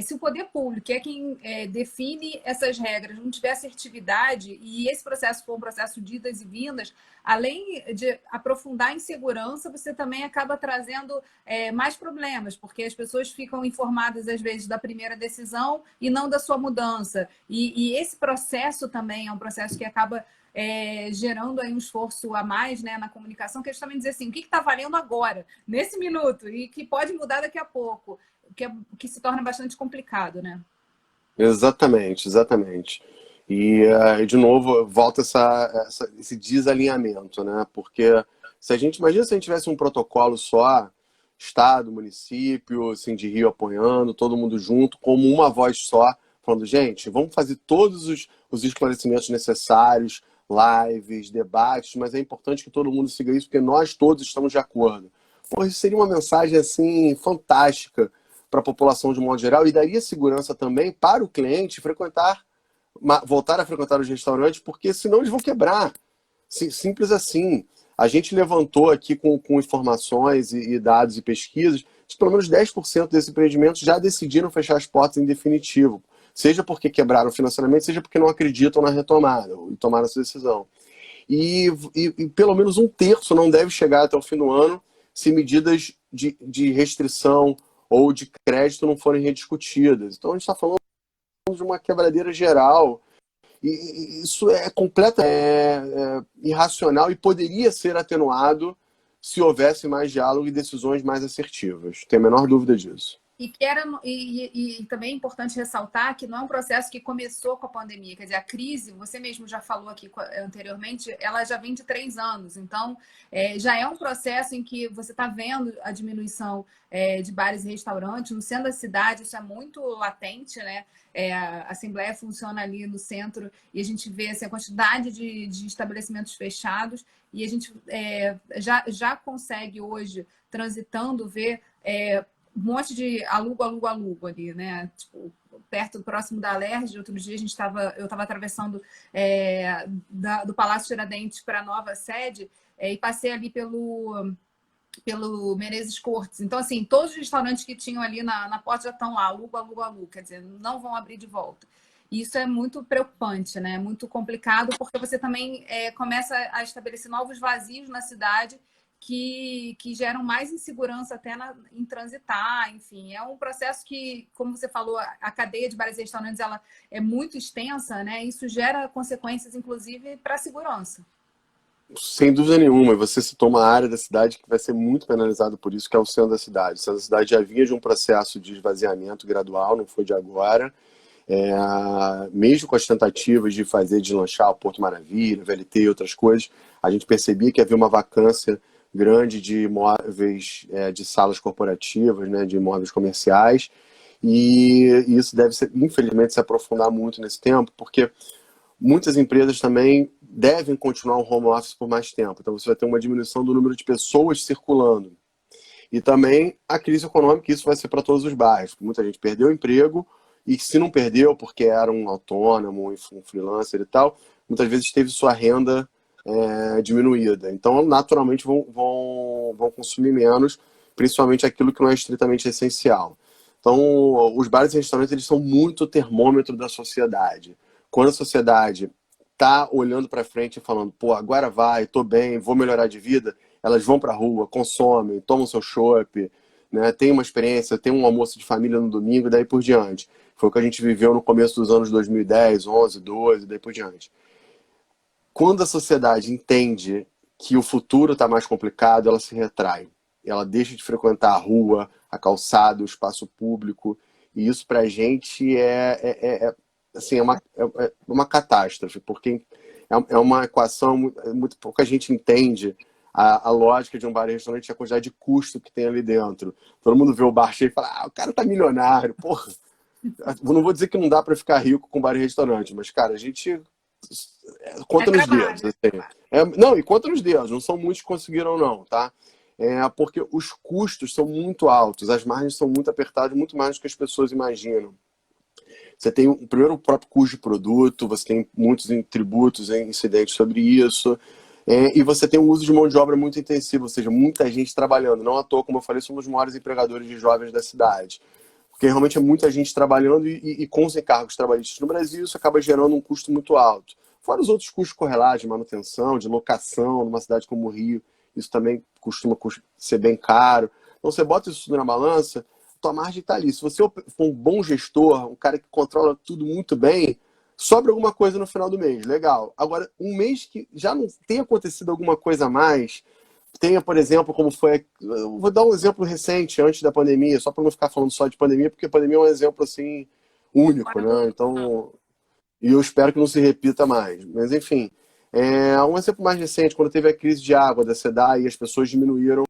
Se o poder público, que é quem define essas regras, não tiver assertividade, e esse processo for um processo de idas e vindas, além de aprofundar a insegurança, você também acaba trazendo mais problemas, porque as pessoas ficam informadas, às vezes, da primeira decisão e não da sua mudança. E esse processo também é um processo que acaba gerando aí um esforço a mais, né, na comunicação, que é justamente dizer assim, o que está valendo agora, nesse minuto, e que pode mudar daqui a pouco, que se torna bastante complicado, né? Exatamente, exatamente. E, de novo, volta esse desalinhamento, né? Porque imagina se a gente tivesse um protocolo só, Estado, município, Rio apoiando, todo mundo junto, como uma voz só, falando, gente, vamos fazer todos os esclarecimentos necessários, lives, debates, mas é importante que todo mundo siga isso, porque nós todos estamos de acordo. Pô, isso seria uma mensagem, assim, fantástica para a população de um modo geral e daria segurança também para o cliente voltar a frequentar os restaurantes, porque senão eles vão quebrar. Simples assim. A gente levantou aqui com informações e dados e pesquisas que pelo menos 10% desses empreendimentos já decidiram fechar as portas em definitivo. Seja porque quebraram financeiramente, seja porque não acreditam na retomada e tomaram essa decisão. E pelo menos um terço não deve chegar até o fim do ano se medidas de restrição ou de crédito não forem rediscutidas. Então a gente está falando de uma quebradeira geral. E isso é completamente irracional e poderia ser atenuado se houvesse mais diálogo e decisões mais assertivas. Tenho a menor dúvida disso. E também é importante ressaltar que não é um processo que começou com a pandemia. Quer dizer, a crise, você mesmo já falou aqui anteriormente, ela já vem de 3 anos. Então, já é um processo em que você está vendo a diminuição de bares e restaurantes. No centro da cidade, isso é muito latente, né? A Assembleia funciona ali no centro e a gente vê assim, a quantidade de estabelecimentos fechados e a gente já consegue hoje, transitando, ver um monte de alugo ali, né? Tipo, próximo da Alerj, outro dia eu estava atravessando do Palácio Tiradentes para a nova sede e passei ali pelo Menezes Cortes. Então, assim, todos os restaurantes que tinham ali na porta já estão lá, alugo, quer dizer, não vão abrir de volta. E isso é muito preocupante, né? Muito complicado, porque você também começa a estabelecer novos vazios na cidade que geram mais insegurança até em transitar, enfim. É um processo que, como você falou, a cadeia de bares e restaurantes ela é muito extensa, né? Isso gera consequências, inclusive, para a segurança. Sem dúvida nenhuma, você citou uma área da cidade que vai ser muito penalizada por isso, que é o centro da cidade. O centro da cidade já vinha de um processo de esvaziamento gradual, não foi de agora. Mesmo com as tentativas de deslanchar o Porto Maravilha, VLT e outras coisas, a gente percebia que havia uma vacância grande de imóveis, de salas corporativas, né, de imóveis comerciais, e isso deve, infelizmente, se aprofundar muito nesse tempo, porque muitas empresas também devem continuar o home office por mais tempo. Então você vai ter uma diminuição do número de pessoas circulando. E também a crise econômica, isso vai ser para todos os bairros. Muita gente perdeu o emprego, e se não perdeu porque era um autônomo, um freelancer e tal, muitas vezes teve sua renda diminuída. Então, naturalmente, vão consumir menos, principalmente aquilo que não é estritamente essencial. Então, os bares e restaurantes eles são muito termômetro da sociedade. Quando a sociedade está olhando para frente e falando, pô, agora vai, tô bem, vou melhorar de vida, elas vão para a rua, consomem, tomam seu chopp, né, tem uma experiência, tem um almoço de família no domingo e daí por diante. Foi o que a gente viveu no começo dos anos 2010, 11, 12, daí por diante. Quando a sociedade entende que o futuro está mais complicado, ela se retrai. Ela deixa de frequentar a rua, a calçada, o espaço público. E isso para a gente assim, uma catástrofe, porque é uma equação muito pouca gente entende a lógica de um bar e restaurante e a quantidade de custo que tem ali dentro. Todo mundo vê o bar cheio e fala, o cara tá milionário, porra. Não vou dizer que não dá para ficar rico com bar e restaurante, mas, cara, a gente conta nos dedos. Assim. Não, e conta nos dedos, não são muitos que conseguiram, não, tá? porque os custos são muito altos, as margens são muito apertadas, muito mais do que as pessoas imaginam. Você tem, primeiro, o próprio custo de produto, você tem muitos tributos, incidentes sobre isso, e você tem um uso de mão de obra muito intensivo, ou seja, muita gente trabalhando. Não à toa, como eu falei, somos os maiores empregadores de jovens da cidade. Porque realmente é muita gente trabalhando e com os encargos trabalhistas no Brasil, isso acaba gerando um custo muito alto. Fora os outros custos correlatos de manutenção, de locação, numa cidade como o Rio, isso também costuma ser bem caro. Então você bota isso tudo na balança, tua margem está ali. Se você for um bom gestor, um cara que controla tudo muito bem, sobra alguma coisa no final do mês, legal. Agora, um mês que já não tenha acontecido alguma coisa a mais, tenha, por exemplo, como foi... Eu vou dar um exemplo recente, antes da pandemia, só para não ficar falando só de pandemia, porque a pandemia é um exemplo, assim, único, né? Então, e eu espero que não se repita mais. Mas, enfim, um exemplo mais recente, quando teve a crise de água da SEDAI e as pessoas diminuíram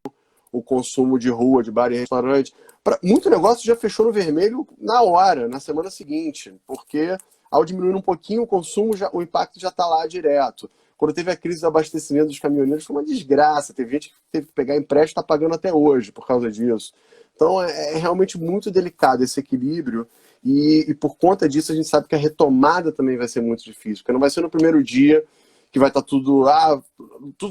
o consumo de rua, de bar e restaurante. Muito negócio já fechou no vermelho na hora, na semana seguinte, porque ao diminuir um pouquinho o consumo, o impacto já está lá direto. Quando teve a crise do abastecimento dos caminhoneiros, foi uma desgraça. Teve gente que teve que pegar empréstimo e está pagando até hoje por causa disso. Então é realmente muito delicado esse equilíbrio e por conta disso a gente sabe que a retomada também vai ser muito difícil, porque não vai ser no primeiro dia que vai estar tudo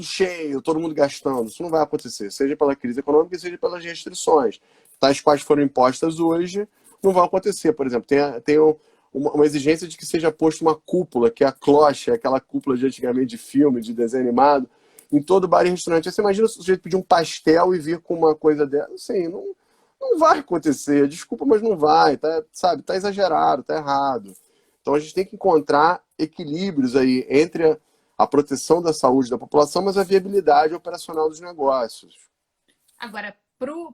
cheio, todo mundo gastando. Isso não vai acontecer, seja pela crise econômica, seja pelas restrições, tais quais foram impostas hoje, não vão acontecer. Por exemplo, tem uma exigência de que seja posta uma cúpula, que é a cloche, aquela cúpula de antigamente de filme, de desenho animado, em todo bar e restaurante. Aí você imagina o sujeito pedir um pastel e vir com uma coisa dessa? Assim, não vai acontecer. Desculpa, mas não vai. Sabe? Tá exagerado, tá errado. Então a gente tem que encontrar equilíbrios aí entre a proteção da saúde da população, mas a viabilidade operacional dos negócios. Agora,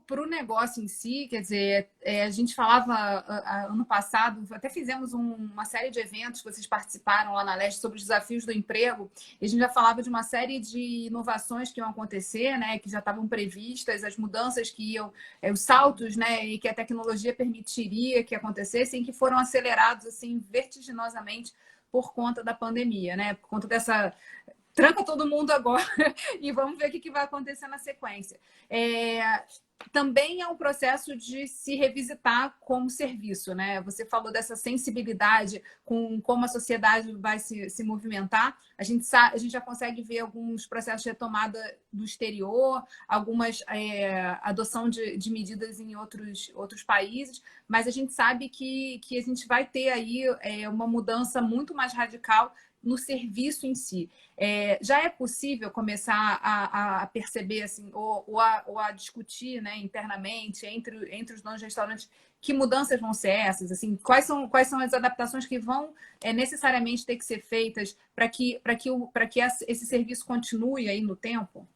para o negócio em si, quer dizer, a gente falava ano passado, até fizemos uma série de eventos, vocês participaram lá na Leste sobre os desafios do emprego, e a gente já falava de uma série de inovações que iam acontecer, né, que já estavam previstas, as mudanças que iam, os saltos, né, e que a tecnologia permitiria que acontecessem, que foram acelerados assim vertiginosamente por conta da pandemia, né, por conta dessa... Tranca todo mundo agora e vamos ver o que vai acontecer na sequência. Também é um processo de se revisitar como serviço, né? Você falou dessa sensibilidade com como a sociedade vai se movimentar. A gente já consegue ver alguns processos de retomada do exterior, algumas adoção de medidas em outros países, mas a gente sabe que a gente vai ter aí uma mudança muito mais radical no serviço em si. Já é possível começar a perceber assim, ou a discutir, né, internamente entre os donos de restaurantes que mudanças vão ser essas? Assim, quais são as adaptações que vão necessariamente ter que ser feitas para que esse serviço continue aí no tempo?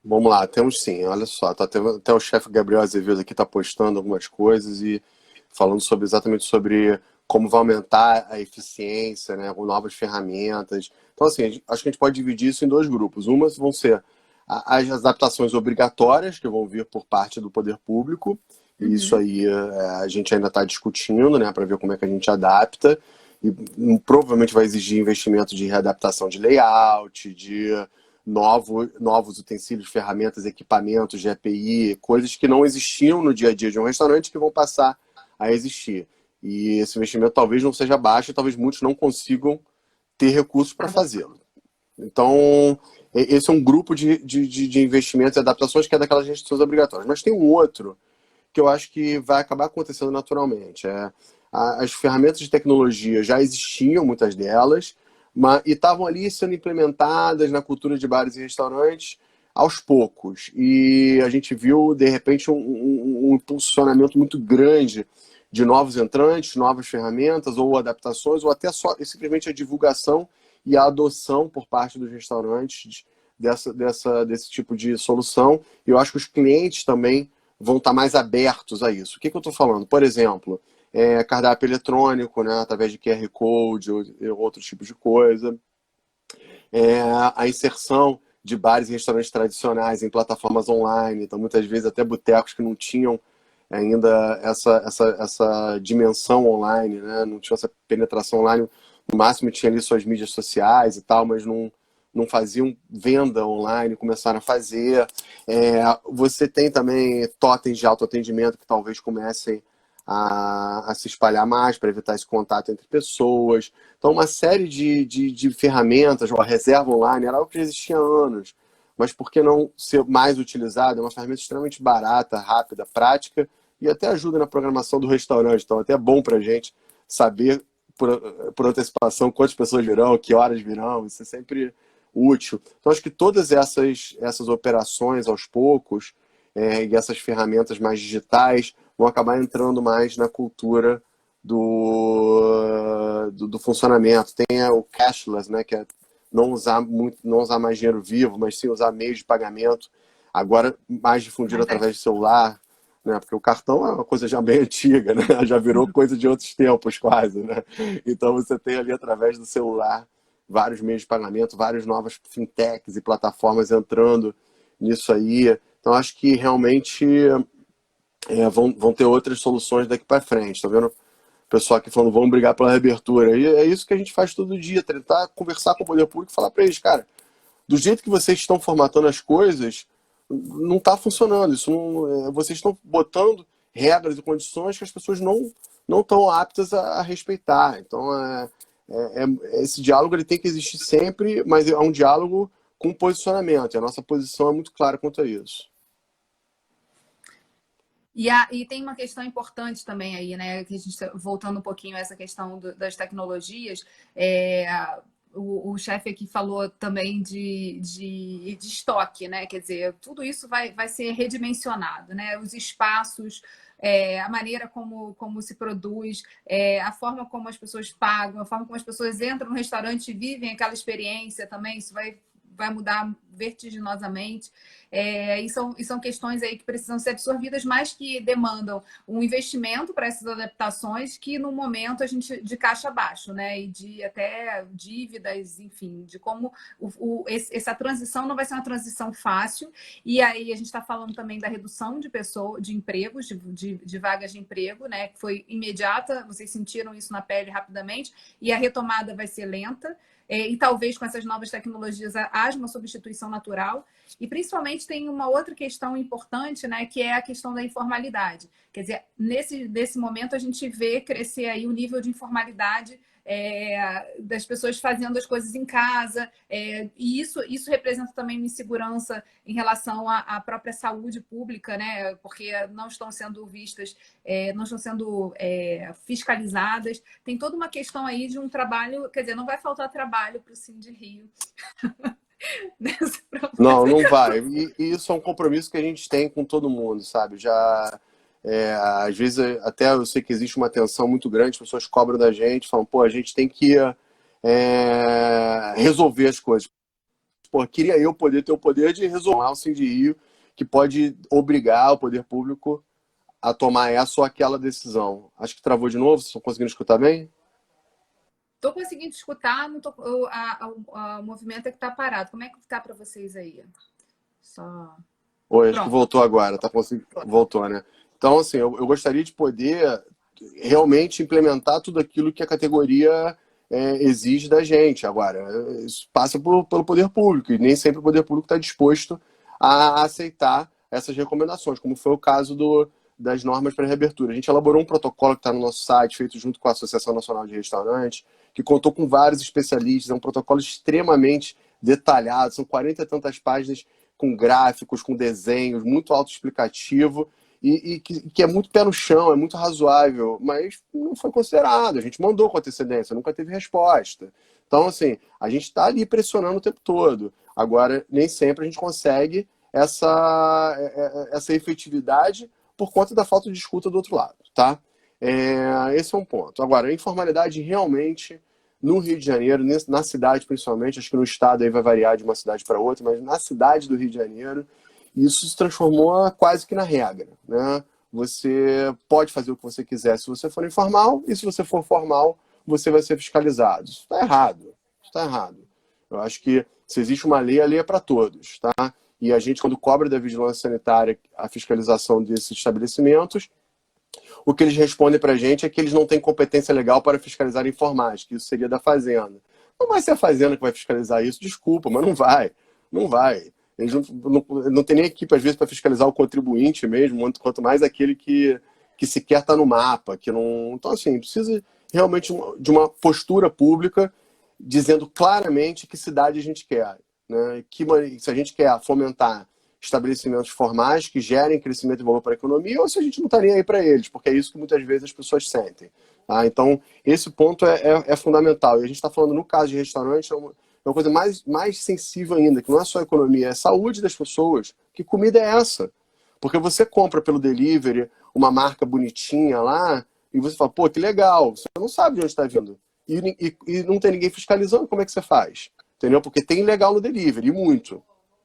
Vamos lá, temos sim. Olha só, até o chefe Gabriel Azevedo aqui está postando algumas coisas e falando exatamente sobre como vai aumentar a eficiência, né, com novas ferramentas. Então, assim, acho que a gente pode dividir isso em dois grupos. Umas vão ser as adaptações obrigatórias, que vão vir por parte do poder público, e isso aí a gente ainda está discutindo, né, para ver como é que a gente adapta, e provavelmente vai exigir investimento de readaptação de layout, de novos utensílios, ferramentas, equipamentos de EPI, coisas que não existiam no dia a dia de um restaurante que vão passar a existir. E esse investimento talvez não seja baixo, e talvez muitos não consigam ter recursos para fazê-lo. Então, esse é um grupo de investimentos e adaptações que é daquelas restrições obrigatórias. Mas tem um outro que eu acho que vai acabar acontecendo naturalmente. As ferramentas de tecnologia já existiam, muitas delas, e estavam ali sendo implementadas na cultura de bares e restaurantes aos poucos. E a gente viu, de repente, um impulsionamento muito grande de novos entrantes, novas ferramentas ou adaptações, ou até simplesmente a divulgação e a adoção por parte dos restaurantes desse tipo de solução. E eu acho que os clientes também vão estar mais abertos a isso. O que eu estou falando? Por exemplo, cardápio eletrônico, né, através de QR Code ou outros tipos de coisa. A inserção de bares e restaurantes tradicionais em plataformas online. Então, muitas vezes, até botecos que não tinham ainda essa dimensão online, né? Não tinha essa penetração online, no máximo tinha ali suas mídias sociais e tal, mas não não faziam venda online, começaram a fazer. Você tem também totens de autoatendimento que talvez comecem a se espalhar mais para evitar esse contato entre pessoas. Então, uma série de ferramentas, a reserva online era algo que já existia há anos, mas por que não ser mais utilizado? É uma ferramenta extremamente barata, rápida, prática e até ajuda na programação do restaurante. Então, até é bom para a gente saber por antecipação quantas pessoas virão, que horas virão, isso é sempre útil. Então, acho que todas essas operações, aos poucos, e essas ferramentas mais digitais vão acabar entrando mais na cultura do funcionamento. Tem o cashless, né, que é não usar mais dinheiro vivo, mas sim usar meios de pagamento, agora mais difundido através do celular, né, porque o cartão é uma coisa já bem antiga, né, já virou coisa de outros tempos quase, né? Então você tem ali através do celular vários meios de pagamento, várias novas fintechs e plataformas entrando nisso aí. Então acho que realmente vão ter outras soluções daqui para frente. Tá vendo? O pessoal aqui falando, vamos brigar pela reabertura. E é isso que a gente faz todo dia, tentar conversar com o poder público e falar para eles, cara, do jeito que vocês estão formatando as coisas, não está funcionando. Isso não, vocês estão botando regras e condições que as pessoas não estão aptas a respeitar. Então, esse diálogo ele tem que existir sempre, mas é um diálogo com posicionamento. E a nossa posição é muito clara quanto a isso. E tem uma questão importante também aí, né? Que a gente voltando um pouquinho a essa questão das tecnologias, o chefe aqui falou também de estoque, né? Quer dizer, tudo isso vai ser redimensionado, né? Os espaços, a maneira como se produz, a forma como as pessoas pagam, a forma como as pessoas entram no restaurante e vivem aquela experiência também, isso vai mudar vertiginosamente. E são questões aí que precisam ser absorvidas, mas que demandam um investimento para essas adaptações que, no momento, a gente de caixa baixo, né? E de até dívidas, enfim, de como essa transição não vai ser uma transição fácil. E aí a gente está falando também da redução de empregos, de vagas de emprego, né? Que foi imediata, vocês sentiram isso na pele rapidamente, e a retomada vai ser lenta. E talvez com essas novas tecnologias haja uma substituição natural. E principalmente tem uma outra questão importante, né, que é a questão da informalidade. Quer dizer, nesse momento a gente vê crescer aí o nível de informalidade das pessoas fazendo as coisas em casa, e isso representa também uma insegurança em relação à própria saúde pública, né? Porque não estão sendo vistas, não estão sendo fiscalizadas. Tem toda uma questão aí de um trabalho, quer dizer, não vai faltar trabalho para o Sim-de-Rio. Não vai. E isso é um compromisso que a gente tem com todo mundo, sabe? Já às vezes até eu sei que existe uma tensão muito grande, as pessoas cobram da gente, falam, pô, a gente tem que resolver as coisas. Pô, queria eu poder ter o poder de resolver o Sim-de-Rio, que pode obrigar o poder público a tomar essa ou aquela decisão. Acho que travou de novo, vocês estão conseguindo escutar bem? Estou conseguindo escutar, não tô, o movimento é que está parado. Como é que está para vocês aí? Oi, acho que voltou agora, tá conseguindo... Voltou, né? Então, assim, eu gostaria de poder realmente implementar tudo aquilo que a categoria exige da gente. Agora, isso passa pelo poder público, e nem sempre o poder público está disposto a aceitar essas recomendações, como foi o caso das normas para reabertura. A gente elaborou um protocolo que está no nosso site, feito junto com a Associação Nacional de Restaurantes, que contou com vários especialistas, é um protocolo extremamente detalhado, são 40 e tantas páginas com gráficos, com desenhos, muito autoexplicativo, e que é muito pé no chão, é muito razoável, mas não foi considerado. A gente mandou com antecedência, nunca teve resposta. Então, assim, a gente está ali pressionando o tempo todo. Agora, nem sempre a gente consegue essa efetividade por conta da falta de escuta do outro lado, tá? Esse é um ponto. Agora, a informalidade realmente, no Rio de Janeiro, na cidade principalmente, acho que no estado aí vai variar de uma cidade para outra, mas na cidade do Rio de Janeiro, isso se transformou quase que na regra, né? Você pode fazer o que você quiser se você for informal, e se você for formal, você vai ser fiscalizado. Isso está errado. Isso está errado. Eu acho que se existe uma lei, a lei é para todos, tá? E a gente, quando cobra da vigilância sanitária a fiscalização desses estabelecimentos, o que eles respondem para a gente é que eles não têm competência legal para fiscalizar informais, que isso seria da Fazenda. Não vai ser a Fazenda que vai fiscalizar isso, desculpa, mas não vai. Não vai. Eles não tem nem equipe, às vezes, para fiscalizar o contribuinte mesmo, quanto mais aquele que sequer está no mapa. Que não... Então, assim, precisa realmente de uma postura pública dizendo claramente que cidade a gente quer. Né? Se a gente quer fomentar estabelecimentos formais que gerem crescimento e valor para a economia, ou se a gente não está nem aí para eles, porque é isso que muitas vezes as pessoas sentem. Tá? Então, esse ponto é fundamental. E a gente está falando, no caso de restaurante, é uma coisa mais sensível ainda, que não é só a economia, é a saúde das pessoas. Que comida é essa? Porque você compra pelo delivery uma marca bonitinha lá, e você fala, pô, que legal, você não sabe de onde está vindo. E não tem ninguém fiscalizando, como é que você faz? Entendeu? Porque tem legal no delivery, e muito.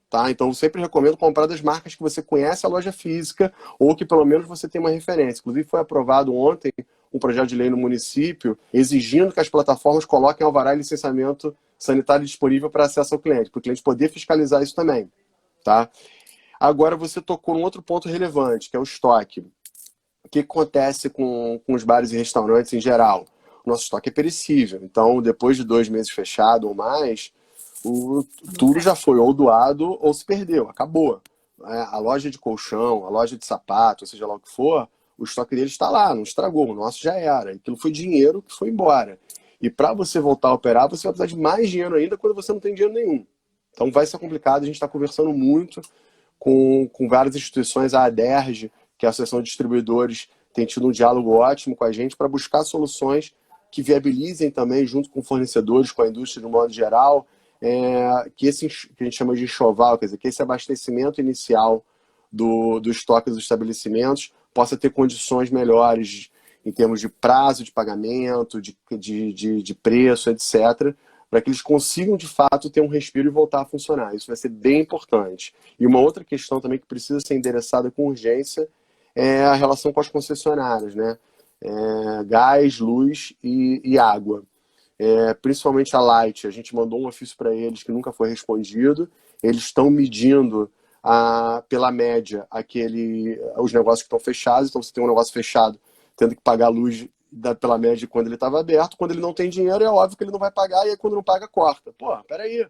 Tá? Então, eu sempre recomendo comprar das marcas que você conhece a loja física ou que pelo menos você tem uma referência. Inclusive, foi aprovado ontem um projeto de lei no município exigindo que as plataformas coloquem alvará e licenciamento sanitário disponível para acesso ao cliente, para o cliente poder fiscalizar isso também. Tá? Agora, você tocou num outro ponto relevante, que é o estoque. O que acontece com os bares e restaurantes em geral? O nosso estoque é perecível. Então, depois de 2 meses fechado ou mais, tudo já foi ou doado ou se perdeu, acabou. A loja de colchão, a loja de sapato, seja lá o que for, o estoque deles está lá, não estragou, o nosso já era. Aquilo foi dinheiro que foi embora. E para você voltar a operar, você vai precisar de mais dinheiro ainda quando você não tem dinheiro nenhum. Então vai ser complicado, a gente está conversando muito com várias instituições, a ADERJ, que é a Associação de Distribuidores, tem tido um diálogo ótimo com a gente para buscar soluções que viabilizem também, junto com fornecedores, com a indústria de um modo geral, que a gente chama de enxoval, quer dizer, que esse abastecimento inicial do estoque dos estabelecimentos possa ter condições melhores em termos de prazo de pagamento, de preço, etc., para que eles consigam, de fato, ter um respiro e voltar a funcionar. Isso vai ser bem importante. E uma outra questão também que precisa ser endereçada com urgência é a relação com as concessionárias, né? Gás, luz e água. Principalmente a Light, a gente mandou um ofício para eles que nunca foi respondido. Eles estão medindo pela média os negócios que estão fechados. Então, você tem um negócio fechado, tendo que pagar a luz pela média quando ele estava aberto. Quando ele não tem dinheiro, é óbvio que ele não vai pagar, e aí quando não paga, corta. Pô, peraí.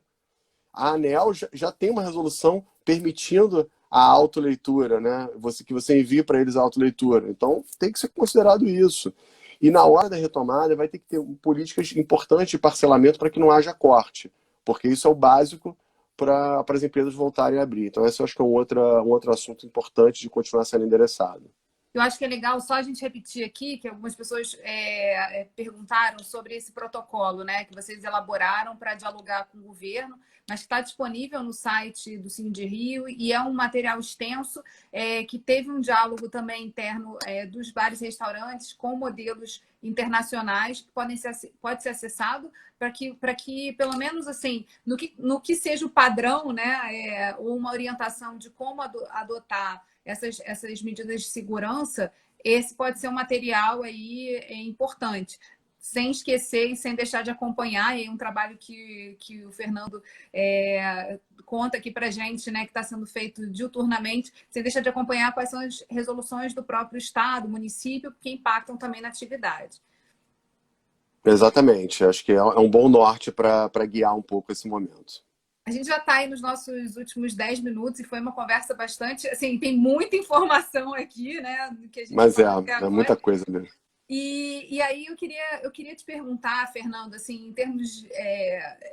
A ANEEL já tem uma resolução permitindo a autoleitura, né? Que você envie para eles a autoleitura. Então, tem que ser considerado isso. E na hora da retomada, vai ter que ter políticas importantes de parcelamento para que não haja corte, porque isso é o básico para as empresas voltarem a abrir. Então, esse eu acho que é um outro assunto importante de continuar sendo endereçado. Eu acho que é legal só a gente repetir aqui que algumas pessoas perguntaram sobre esse protocolo, né, que vocês elaboraram para dialogar com o governo, mas que está disponível no site do Sindirio e é um material extenso que teve um diálogo também interno dos bares e restaurantes com modelos internacionais que pode ser acessado para que, pelo menos assim, no que seja o padrão, né, ou uma orientação de como adotar essas medidas de segurança, esse pode ser um material aí importante. Sem esquecer e sem deixar de acompanhar, e um trabalho que o Fernando conta aqui para a gente, né, que está sendo feito diuturnamente, sem deixar de acompanhar quais são as resoluções do próprio Estado, município, que impactam também na atividade. Exatamente, acho que é um bom norte para guiar um pouco esse momento. A gente já está aí nos nossos últimos 10 minutos e foi uma conversa bastante... Assim, tem muita informação aqui, né? Que a gente Mas falou até é agora. muita coisa mesmo. E aí eu queria te perguntar, Fernando, assim, em termos...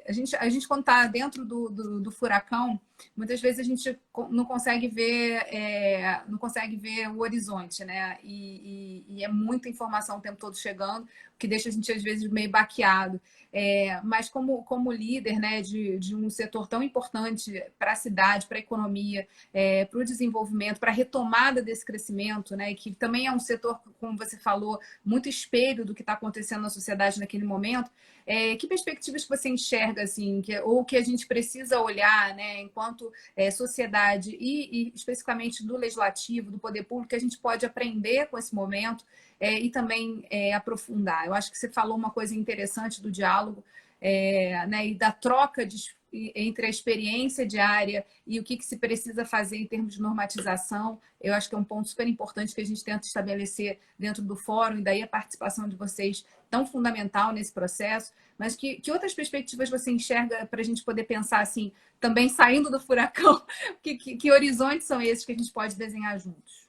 a gente quando está dentro do furacão, muitas vezes a gente não consegue ver o horizonte, né? E é muita informação o tempo todo chegando, o que deixa a gente, às vezes, meio baqueado. Mas como líder, né, de um setor tão importante para a cidade, para a economia, para o desenvolvimento, para a retomada desse crescimento, né, que também é um setor, como você falou, muito espelho do que está acontecendo na sociedade naquele momento, que perspectivas que você enxerga, assim, ou que a gente precisa olhar, né, enquanto sociedade e especificamente do legislativo, do poder público, que a gente pode aprender com esse momento e também aprofundar? Eu acho que você falou uma coisa interessante do diálogo, né, e da troca de entre a experiência diária e o que se precisa fazer em termos de normatização. Eu acho que é um ponto super importante que a gente tenta estabelecer dentro do fórum, e daí a participação de vocês tão fundamental nesse processo. Mas que outras perspectivas você enxerga para a gente poder pensar assim, também saindo do furacão, que horizontes são esses que a gente pode desenhar juntos?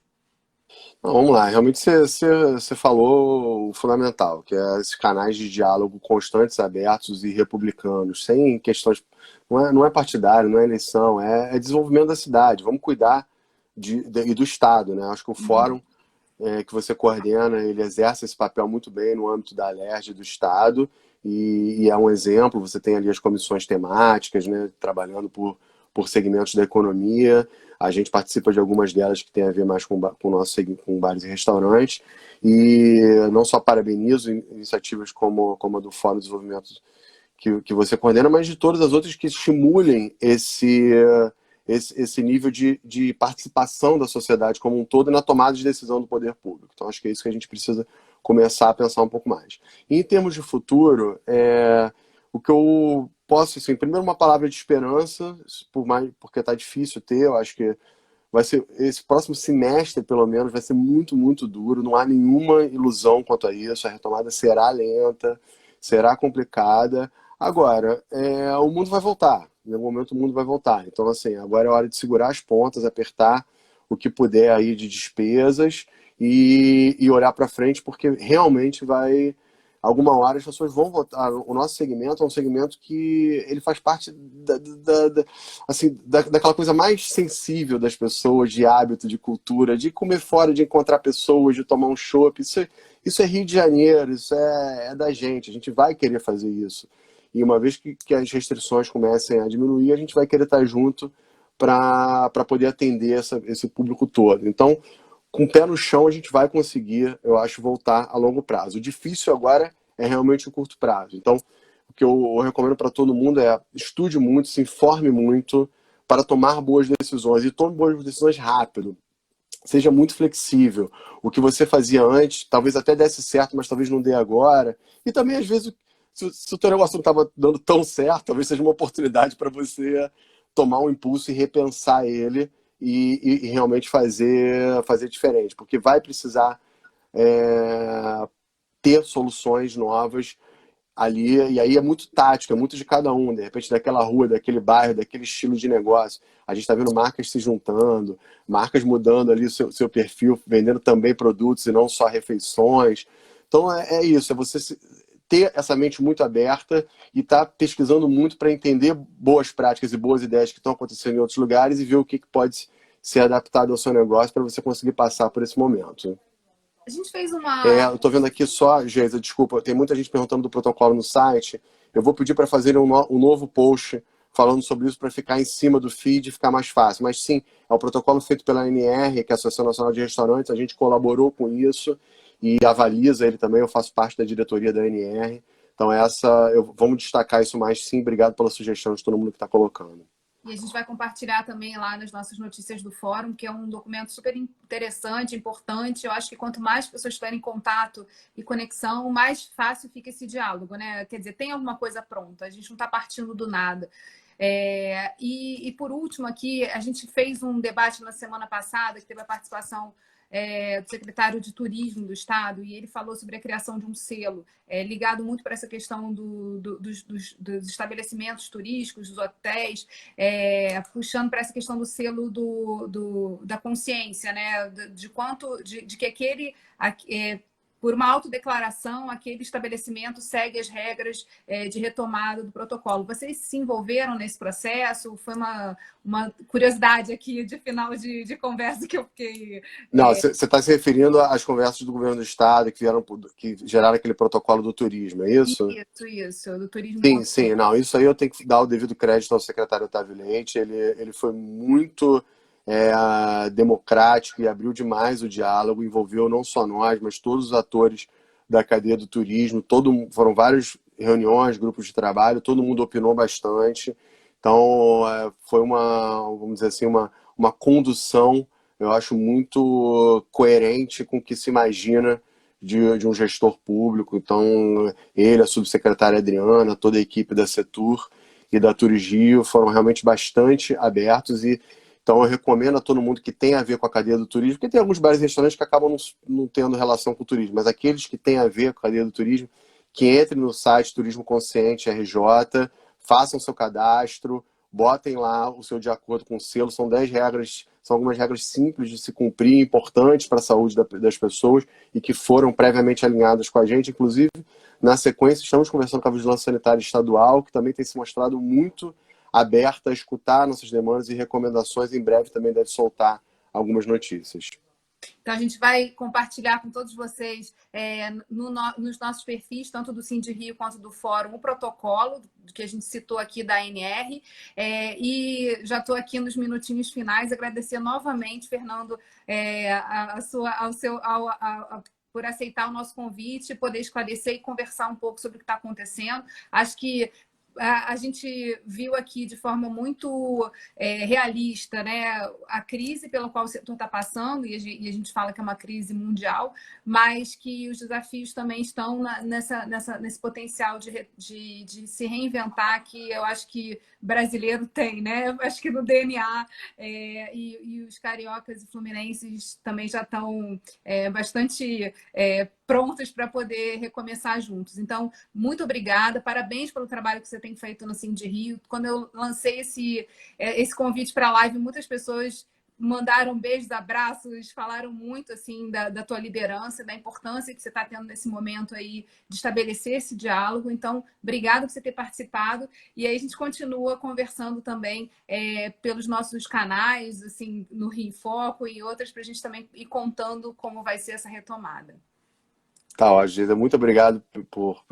Então, vamos lá, realmente você falou o fundamental, que é esses canais de diálogo constantes, abertos e republicanos, sem questões, não é partidário, não é eleição, é desenvolvimento da cidade. Vamos cuidar e do Estado, né? Acho que o fórum que você coordena, ele exerce esse papel muito bem no âmbito da Alerj do Estado, e é um exemplo. Você tem ali as comissões temáticas, né, trabalhando por segmentos da economia. A gente participa de algumas delas que tem a ver mais com com bares e restaurantes, e não só parabenizo iniciativas como a do Fórum de Desenvolvimento que você coordena, mas de todas as outras que estimulem esse nível de participação da sociedade como um todo na tomada de decisão do poder público. Então, acho que é isso que a gente precisa começar a pensar um pouco mais. E em termos de futuro, o que eu posso, assim, primeiro uma palavra de esperança, porque está difícil ter. Eu acho que vai ser, esse próximo semestre, pelo menos, vai ser muito, muito duro. Não há nenhuma ilusão quanto a isso. A retomada será lenta, será complicada. Agora, o mundo vai voltar. Em algum momento o mundo vai voltar. Então, assim, agora é hora de segurar as pontas, apertar o que puder aí de despesas e olhar para frente, porque realmente vai... Alguma hora as pessoas vão votar. O nosso segmento é um segmento que ele faz parte daquela coisa mais sensível das pessoas, de hábito, de cultura, de comer fora, de encontrar pessoas, de tomar um chopp. Isso é Rio de Janeiro, isso é da gente. A gente vai querer fazer isso. E uma vez que as restrições comecem a diminuir, a gente vai querer estar junto para poder atender esse público todo. Então, com o pé no chão, a gente vai conseguir, eu acho, voltar a longo prazo. O difícil agora é realmente o curto prazo. Então, o que eu recomendo para todo mundo é estude muito, se informe muito para tomar boas decisões. E tome boas decisões rápido. Seja muito flexível. O que você fazia antes, talvez até desse certo, mas talvez não dê agora. E também, às vezes, se o teu negócio não estava dando tão certo, talvez seja uma oportunidade para você tomar um impulso e repensar ele e realmente fazer diferente. Porque vai precisar ter soluções novas ali, e aí é muito tático, é muito de cada um, de repente daquela rua, daquele bairro, daquele estilo de negócio. A gente está vendo marcas se juntando, marcas mudando ali o seu perfil, vendendo também produtos e não só refeições. Então é isso, é você ter essa mente muito aberta e estar pesquisando muito para entender boas práticas e boas ideias que estão acontecendo em outros lugares e ver o que pode ser adaptado ao seu negócio para você conseguir passar por esse momento. A gente fez uma... Eu estou vendo aqui só, Geisa, desculpa, tem muita gente perguntando do protocolo no site. Eu vou pedir para fazer um novo post falando sobre isso para ficar em cima do feed e ficar mais fácil. Mas sim, é um protocolo feito pela ANR, que é a Associação Nacional de Restaurantes. A gente colaborou com isso e avaliza ele também. Eu faço parte da diretoria da ANR. Então vamos destacar isso mais, sim. Obrigado pela sugestão de todo mundo que está colocando. E a gente vai compartilhar também lá nas nossas notícias do fórum, que é um documento super interessante, importante. Eu acho que quanto mais pessoas tiverem contato e conexão, mais fácil fica esse diálogo, né? Quer dizer, tem alguma coisa pronta, a gente não está partindo do nada. E por último aqui, a gente fez um debate na semana passada, que teve a participação do secretário de Turismo do Estado, e ele falou sobre a criação de um selo ligado muito para essa questão dos estabelecimentos turísticos, dos hotéis, puxando para essa questão do selo da consciência, né? De que aquele... por uma autodeclaração, aquele estabelecimento segue as regras de retomada do protocolo. Vocês se envolveram nesse processo? Foi uma curiosidade aqui de final de conversa que eu fiquei... Não, você está se referindo às conversas do governo do Estado que geraram aquele protocolo do turismo, é isso? Isso, do turismo. Sim. Não, isso aí eu tenho que dar o devido crédito ao secretário Otávio Leite. Ele foi muito democrático e abriu demais o diálogo, envolveu não só nós, mas todos os atores da cadeia do turismo. Foram várias reuniões, grupos de trabalho, todo mundo opinou bastante. Então, foi vamos dizer assim, uma condução, eu acho, muito coerente com o que se imagina de um gestor público. Então, ele, a subsecretária Adriana, toda a equipe da Setur. e da Turismo foram realmente bastante abertos e então eu recomendo a todo mundo que tem a ver com a cadeia do turismo, porque tem alguns bares e restaurantes que acabam não tendo relação com o turismo, mas aqueles que têm a ver com a cadeia do turismo, que entrem no site Turismo Consciente RJ, façam seu cadastro, botem lá o seu de acordo com o selo, são 10 regras, são algumas regras simples de se cumprir, importantes para a saúde das pessoas e que foram previamente alinhadas com a gente, inclusive na sequência estamos conversando com a Vigilância Sanitária Estadual, que também tem se mostrado muito aberta a escutar nossas demandas e recomendações. Em breve também deve soltar algumas notícias. Então, a gente vai compartilhar com todos vocês nos nossos perfis, tanto do Cindy Rio quanto do Fórum, o protocolo que a gente citou aqui da ANR. E já estou aqui nos minutinhos finais, agradecer novamente, Fernando, por aceitar o nosso convite, poder esclarecer e conversar um pouco sobre o que está acontecendo. Acho que a gente viu aqui de forma muito realista, né, a crise pela qual o setor está passando, e a gente fala que é uma crise mundial, mas que os desafios também estão nesse potencial de se reinventar, que eu acho que brasileiro tem, né? Eu acho que no DNA, e os cariocas e fluminenses também já estão bastante prontos para poder recomeçar juntos. Então, muito obrigada, parabéns pelo trabalho que você tem feito no Cindy Rio. Quando eu lancei esse convite para a live, muitas pessoas mandaram beijos, abraços, falaram muito assim da tua liderança, da importância que você está tendo nesse momento aí de estabelecer esse diálogo. Então, obrigada por você ter participado. E aí a gente continua conversando também pelos nossos canais, assim, no Rio em Foco e outras, para a gente também ir contando como vai ser essa retomada. Tá, ó, Gisa, muito obrigado por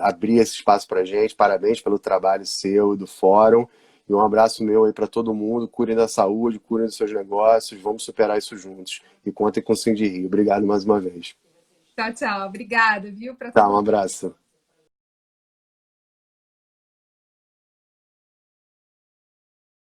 abrir esse espaço para a gente. Parabéns pelo trabalho seu e do Fórum. E um abraço meu aí para todo mundo. Curem da saúde, curem dos seus negócios. Vamos superar isso juntos. E contem com o Cindy Rio. Obrigado mais uma vez. Tchau, tchau. Obrigada, viu? Para Tá, todo um mundo. abraço.